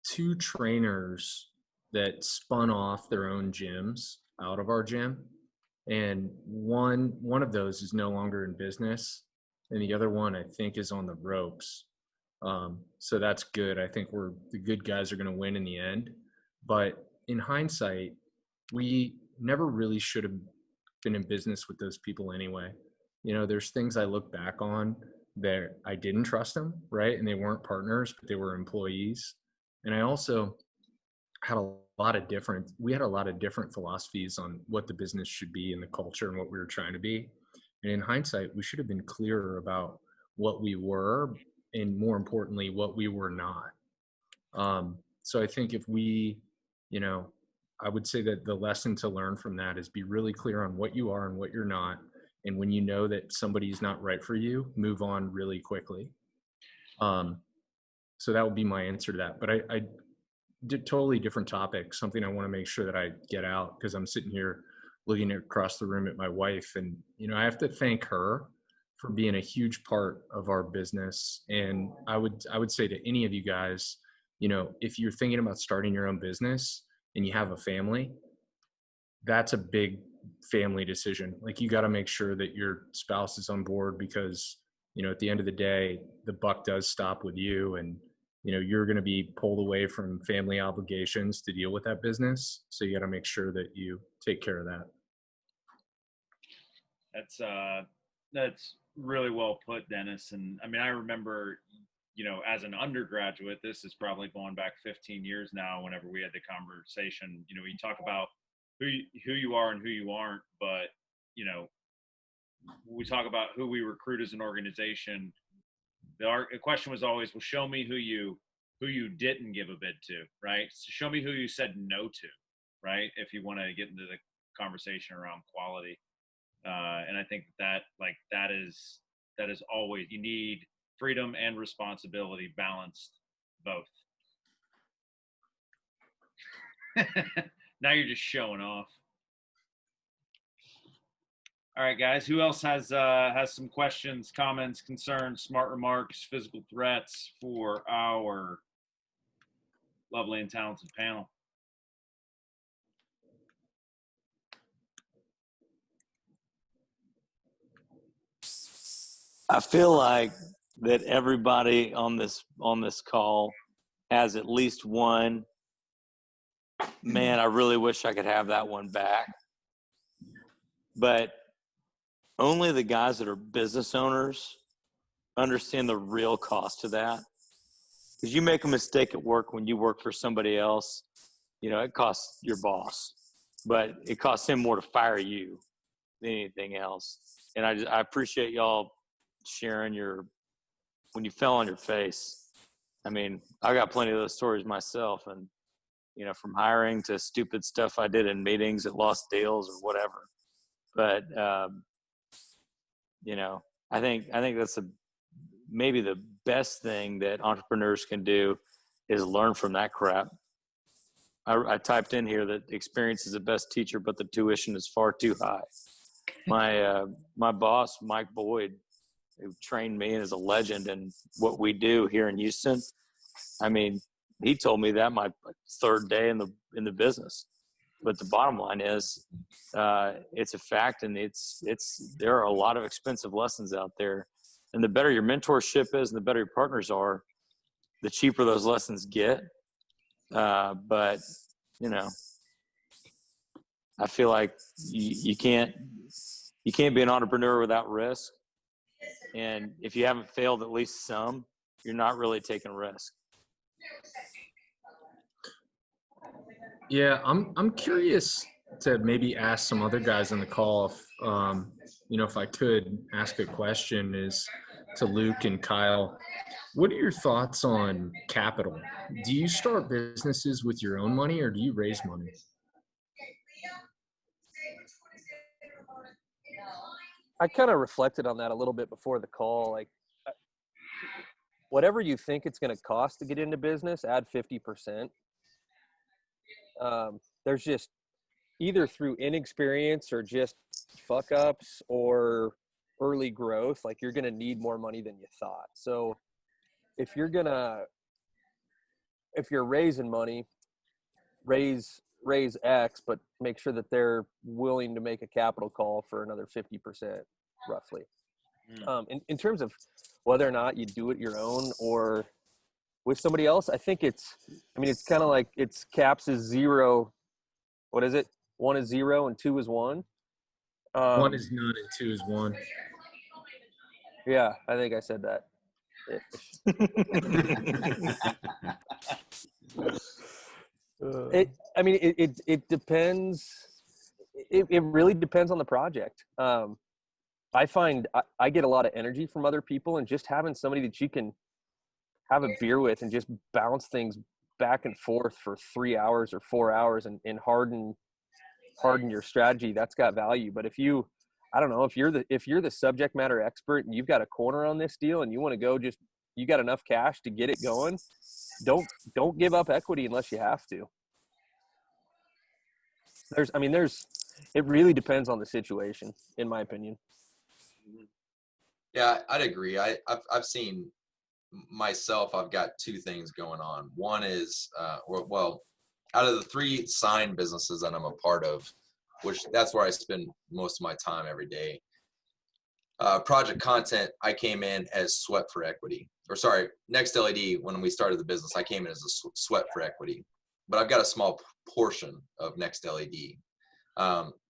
[SPEAKER 4] two trainers that spun off their own gyms out of our gym. And one of those is no longer in business, and the other one I think is on the ropes. So that's good. I think the good guys are going to win in the end. But in hindsight, we never really should have been in business with those people anyway. There's things I look back on that I didn't trust them, right? And they weren't partners, but they were employees. And I also had we had a lot of different philosophies on what the business should be and the culture and what we were trying to be. And in hindsight, we should have been clearer about what we were and, more importantly, what we were not. So I think if we, I would say that the lesson to learn from that is be really clear on what you are and what you're not. And when you know that somebody's not right for you, move on really quickly. So that would be my answer to that. But I did totally different topic, something I want to make sure that I get out, because I'm sitting here looking across the room at my wife, and I have to thank her for being a huge part of our business. And I would say to any of you guys, if you're thinking about starting your own business and you have a family, that's a big family decision. Like, you got to make sure that your spouse is on board, because at the end of the day, the buck does stop with you, and you're going to be pulled away from family obligations to deal with that business. So you got to make sure that you take care of that.
[SPEAKER 3] That's really well put, Dennis. And I mean, I remember, as an undergraduate, this is probably going back 15 years now, whenever we had the conversation, you talk about who you are and who you aren't, but, we talk about who we recruit as an organization. The question was always, well, show me who you didn't give a bid to, right? So show me who you said no to, right? If you want to get into the conversation around quality. And I think that is always, you need freedom and responsibility balanced, both. Now you're just showing off. All right, guys, who else has some questions, comments, concerns, smart remarks, physical threats for our lovely and talented panel?
[SPEAKER 2] I feel like that everybody on this call has at least one. Man, I really wish I could have that one back. But only the guys that are business owners understand the real cost of that. Because you make a mistake at work when you work for somebody else, it costs your boss, but it costs him more to fire you than anything else. And I appreciate y'all sharing when you fell on your face. I mean, I got plenty of those stories myself, and from hiring to stupid stuff I did in meetings that lost deals or whatever. But I think that's maybe the best thing that entrepreneurs can do is learn from that crap. I typed in here that experience is the best teacher, but the tuition is far too high. My boss, Mike Boyd, who trained me and is a legend in what we do here in Houston. I mean, he told me that my third day in the business. But the bottom line is, it's a fact, and there are a lot of expensive lessons out there. And the better your mentorship is, and the better your partners are, the cheaper those lessons get. But I feel like you can't be an entrepreneur without risk. And if you haven't failed at least some, you're not really taking risk.
[SPEAKER 4] Yeah, I'm curious to maybe ask some other guys on the call if I could ask a question is to Luke and Kyle. What are your thoughts on capital? Do you start businesses with your own money, or do you raise money?
[SPEAKER 5] I kind of reflected on that a little bit before the call. Like, whatever you think it's going to cost to get into business, add 50%. There's just either through inexperience or just fuck ups or early growth, like you're going to need more money than you thought. So if you're raising money, raise X, but make sure that they're willing to make a capital call for another 50% roughly. In terms of whether or not you do it your own or with somebody else, I think it's kind of like Kaps is 0. What is it? 1 is 0 and 2 is 1.
[SPEAKER 4] 1 is none and 2 is 1.
[SPEAKER 5] Yeah, I think I said that. It depends. It really depends on the project. I find I get a lot of energy from other people, and just having somebody that you can have a beer with and just bounce things back and forth for 3 hours or 4 hours and harden your strategy, that's got value. But if you're the subject matter expert and you've got a corner on this deal and you want to go, just you got enough cash to get it going, don't give up equity unless you have to. It really depends on the situation, in my opinion.
[SPEAKER 1] Yeah, I'd agree. I've seen myself, I've got 2 things going on. One is, out of the 3 sign businesses that I'm a part of, which that's where I spend most of my time every day. Project Content, I came in as sweat for equity. Or sorry, Next LED, when we started the business, I came in as a sweat for equity. But I've got a small portion of Next LED.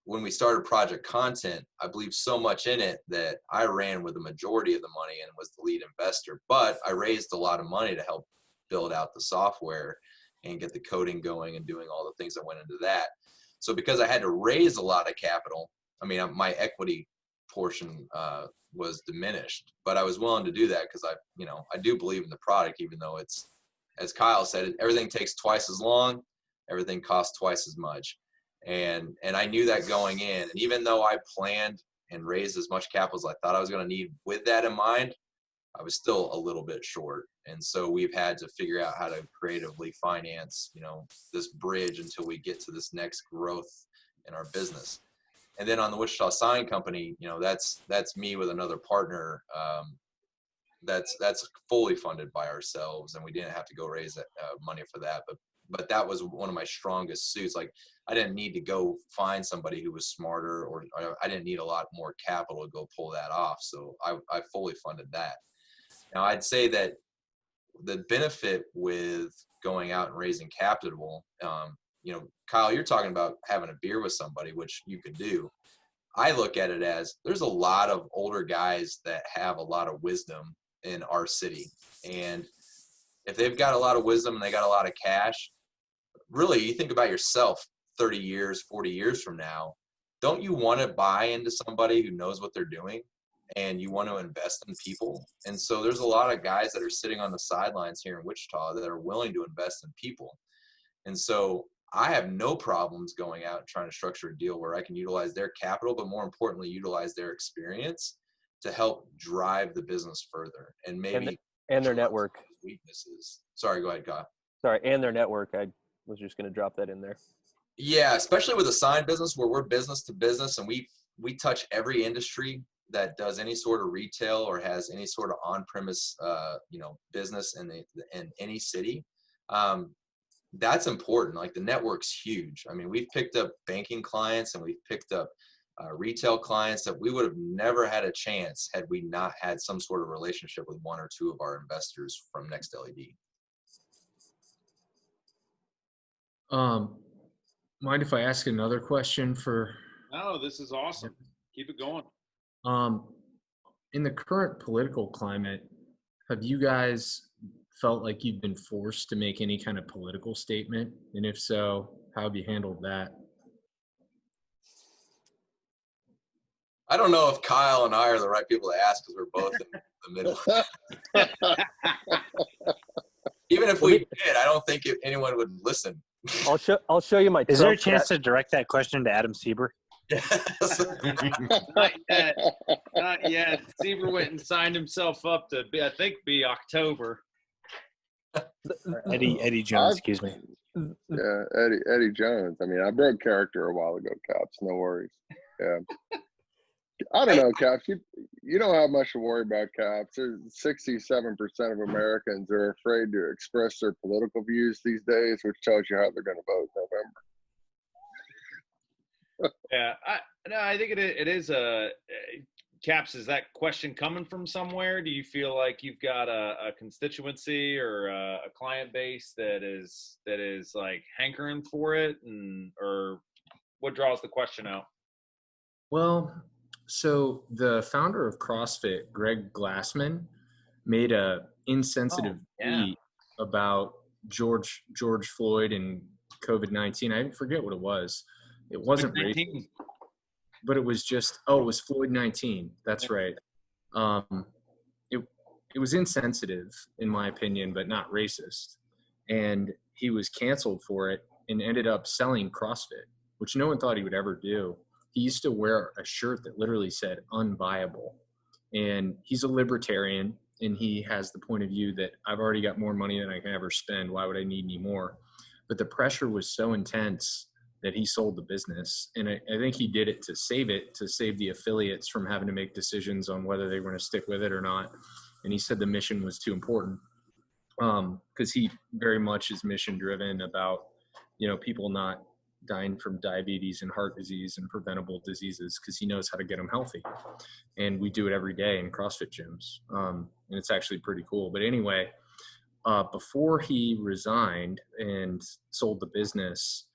[SPEAKER 1] When we started Project Content, I believed so much in it that I ran with the majority of the money and was the lead investor. But I raised a lot of money to help build out the software and get the coding going and doing all the things that went into that. So because I had to raise a lot of capital, my equity portion was diminished, but I was willing to do that because I do believe in the product, even though it's, as Kyle said, everything takes twice as long, everything costs twice as much. And I knew that going in. And even though I planned and raised as much capital as I thought I was going to need with that in mind, I was still a little bit short. And so we've had to figure out how to creatively finance, this bridge until we get to this next growth in our business. And then on the Wichita Sign Company, that's me with another partner. That's fully funded by ourselves, and we didn't have to go raise money for that. But that was one of my strongest suits. Like, I didn't need to go find somebody who was smarter, or I didn't need a lot more capital to go pull that off. So I fully funded that. Now, I'd say that the benefit with going out and raising capital, Kyle, you're talking about having a beer with somebody, which you can do. I look at it as there's a lot of older guys that have a lot of wisdom in our city. And if they've got a lot of wisdom and they got a lot of cash, really, you think about yourself 30 years, 40 years from now, don't you want to buy into somebody who knows what they're doing and you want to invest in people? And so there's a lot of guys that are sitting on the sidelines here in Wichita that are willing to invest in people. And so I have no problems going out and trying to structure a deal where I can utilize their capital, but more importantly, utilize their experience to help drive the business further and maybe
[SPEAKER 5] and their network
[SPEAKER 1] weaknesses. Sorry, go ahead, Kyle.
[SPEAKER 5] Sorry, and their network. I was just going to drop that in there.
[SPEAKER 1] Yeah, especially with a sign business where we're business to business and we touch every industry that does any sort of retail or has any sort of on-premise business in any city. That's important. Like, the network's huge. We've picked up banking clients and we've picked up retail clients that we would have never had a chance had we not had some sort of relationship with 1 or 2 of our investors from Next LED.
[SPEAKER 4] Mind if I ask another question for?
[SPEAKER 3] No, this is awesome. Keep it going.
[SPEAKER 4] In the current political climate, have you guys felt like you've been forced to make any kind of political statement? And if so, how have you handled that?
[SPEAKER 1] I don't know if Kyle and I are the right people to ask because we're both in the middle. Even if we did, I don't think anyone would listen.
[SPEAKER 5] I'll show you my.
[SPEAKER 9] Is there a chance to direct that question to Adam Sieber?
[SPEAKER 3] Not yet. Sieber went and signed himself up to be October.
[SPEAKER 9] Eddie Jones, excuse me.
[SPEAKER 6] Yeah, Eddie Jones. I broke character a while ago, Kaps. No worries. Yeah. I don't know, Caps. You don't have much to worry about, Caps. There's 67% of Americans are afraid to express their political views these days, which tells you how they're going to vote in November.
[SPEAKER 3] Yeah, I think it is Caps. Is that question coming from somewhere? Do you feel like you've got a constituency or a client base that is like hankering for it, or what draws the question out?
[SPEAKER 4] Well, so the founder of CrossFit, Greg Glassman, made a insensitive tweet about George Floyd and COVID-19. I forget what it was. It wasn't racist, but it was just, it was Floyd-19. That's right. It was insensitive in my opinion, but not racist. And he was canceled for it and ended up selling CrossFit, which no one thought he would ever do. He used to wear a shirt that literally said unviable. And he's a libertarian, and he has the point of view that I've already got more money than I can ever spend. Why would I need any more? But the pressure was so intense that he sold the business. And I think he did it to save the affiliates from having to make decisions on whether they were going to stick with it or not. And he said the mission was too important, because he very much is mission driven about, people not dying from diabetes and heart disease and preventable diseases, because he knows how to get them healthy. And we do it every day in CrossFit gyms. And it's actually pretty cool. But anyway, before he resigned and sold the business,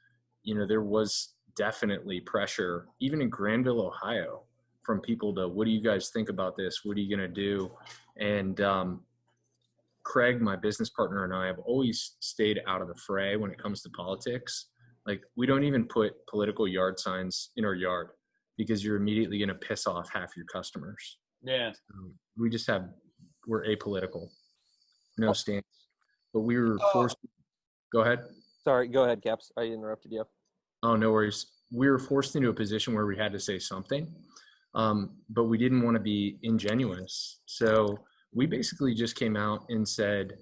[SPEAKER 4] there was definitely pressure, even in Granville, Ohio, from people to, what do you guys think about this? What are you going to do? And Craig, my business partner, and I have always stayed out of the fray when it comes to politics. Like, we don't even put political yard signs in our yard, because you're immediately going to piss off half your customers.
[SPEAKER 3] Yeah.
[SPEAKER 4] We're apolitical, no stance. But we were forced. Go ahead.
[SPEAKER 5] Sorry, go ahead, Caps. I interrupted you.
[SPEAKER 4] Oh, no worries. We were forced into a position where we had to say something, but we didn't want to be ingenuous. So we basically just came out and said,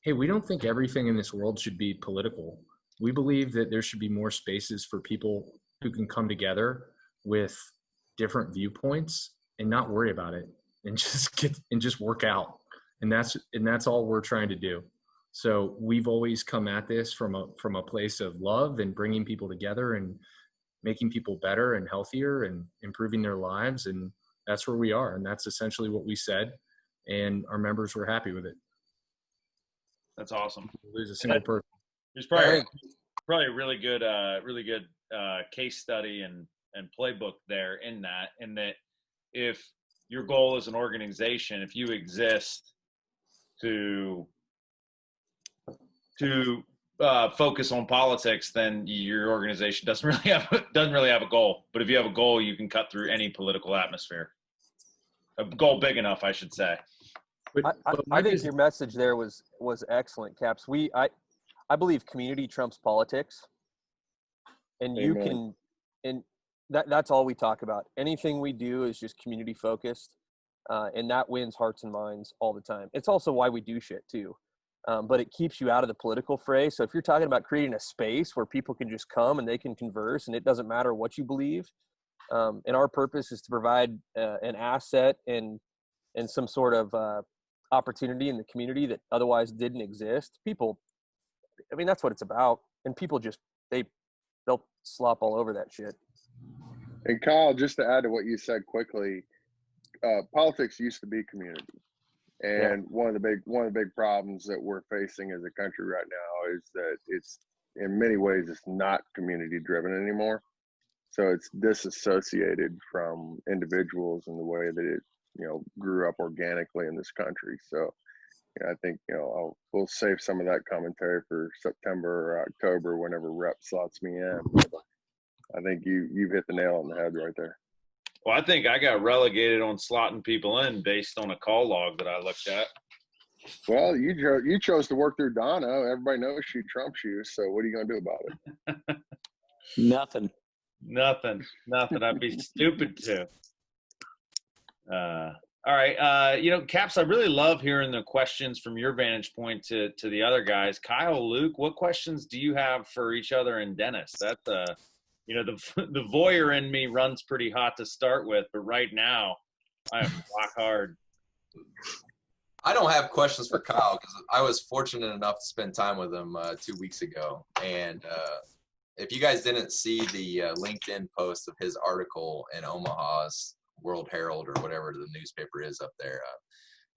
[SPEAKER 4] hey, we don't think everything in this world should be political. We believe that there should be more spaces for people who can come together with different viewpoints and not worry about it, and just work out. And that's all we're trying to do. So we've always come at this from a place of love and bringing people together and making people better and healthier and improving their lives. And that's where we are. And that's essentially what we said. And our members were happy with it.
[SPEAKER 3] That's awesome.
[SPEAKER 4] There's a single person.
[SPEAKER 3] There's probably a really good case study and playbook there in that if your goal as an organization, if you exist to focus on politics, then your organization doesn't really have a goal. But if you have a goal, you can cut through any political atmosphere. A goal big enough, I should say.
[SPEAKER 5] I think your message there was excellent, Caps. I believe community trumps politics, and you can, and that's all we talk about. Anything we do is just community focused, and that wins hearts and minds all the time. It's also why we do shit too. But it keeps you out of the political fray. So if you're talking about creating a space where people can just come and they can converse, and it doesn't matter what you believe, and our purpose is to provide an asset and some sort of opportunity in the community that otherwise didn't exist. People, I mean, that's what it's about. And people just, they'll slop all over that shit.
[SPEAKER 6] And Kyle, just to add to what you said quickly, politics used to be community. And one of the big problems that we're facing as a country right now is that it's, in many ways, it's not community driven anymore. So it's disassociated from individuals in the way that it, grew up organically in this country. So I think, we'll save some of that commentary for September or October, whenever Rep slots me in. But I think you've hit the nail on the head right there.
[SPEAKER 3] Well, I think I got relegated on slotting people in based on a call log that I looked at.
[SPEAKER 6] Well, you chose to work through Donna. Everybody knows she trumps you. So what are you going to do about it?
[SPEAKER 2] Nothing.
[SPEAKER 3] I'd be stupid to. All right. Caps, I really love hearing the questions from your vantage point to the other guys. Kyle, Luke, what questions do you have for each other and Dennis? you know, the voyeur in me runs pretty hot to start with, but right now I am rock hard.
[SPEAKER 1] I don't have questions for Kyle because I was fortunate enough to spend time with him 2 weeks ago. And if you guys didn't see the LinkedIn post of his article in Omaha's World Herald or whatever the newspaper is up there,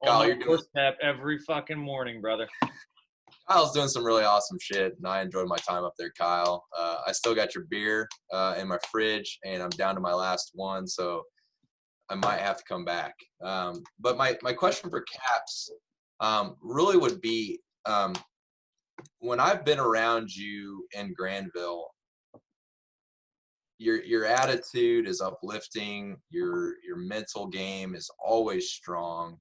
[SPEAKER 1] Kyle, you're doing
[SPEAKER 3] every fucking morning, brother.
[SPEAKER 1] Kyle's doing some really awesome shit, and I enjoyed my time up there, Kyle. I still got your beer in my fridge, and I'm down to my last one, so I might have to come back. But my question for Kaps really would be, when I've been around you in Granville, your attitude is uplifting. Your mental game is always strong.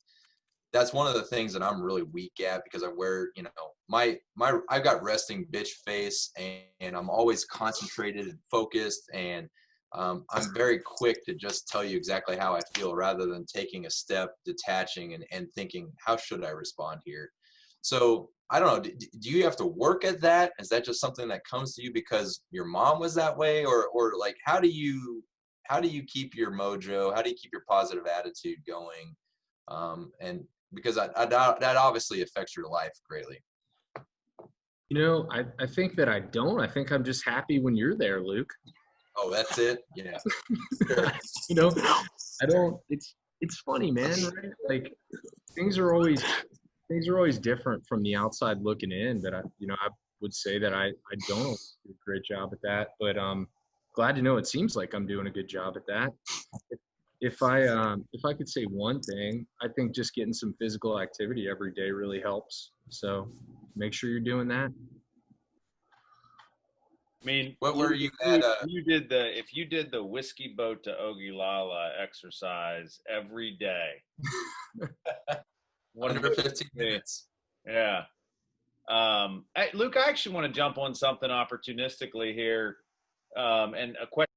[SPEAKER 1] That's one of the things that I'm really weak at because I wear, you know, I've got resting bitch face, and I'm always concentrated and focused, and I'm very quick to just tell you exactly how I feel rather than taking a step, detaching, and thinking, how should I respond here? So I don't know, do you have to work at that? Is that just something that comes to you because your mom was that way? Or like, how do you keep your mojo? How do you keep your positive attitude going? And because that obviously affects your life greatly.
[SPEAKER 4] You know, I think that I don't. I think I'm just happy when you're there, Luke.
[SPEAKER 1] Oh, that's it? Yeah.
[SPEAKER 4] You know, I don't, it's funny, man, right? Like things are always different from the outside looking in, but I would say that I don't do a great job at that, but glad to know it seems like I'm doing a good job at that. If I could say one thing, I think just getting some physical activity every day really helps. So make sure you're doing that.
[SPEAKER 3] I mean,
[SPEAKER 1] what were you at?
[SPEAKER 3] If you did the whiskey boat to Ogallala exercise every day,
[SPEAKER 1] under 15 minutes.
[SPEAKER 3] Yeah. Luke, I actually want to jump on something opportunistically here, and a question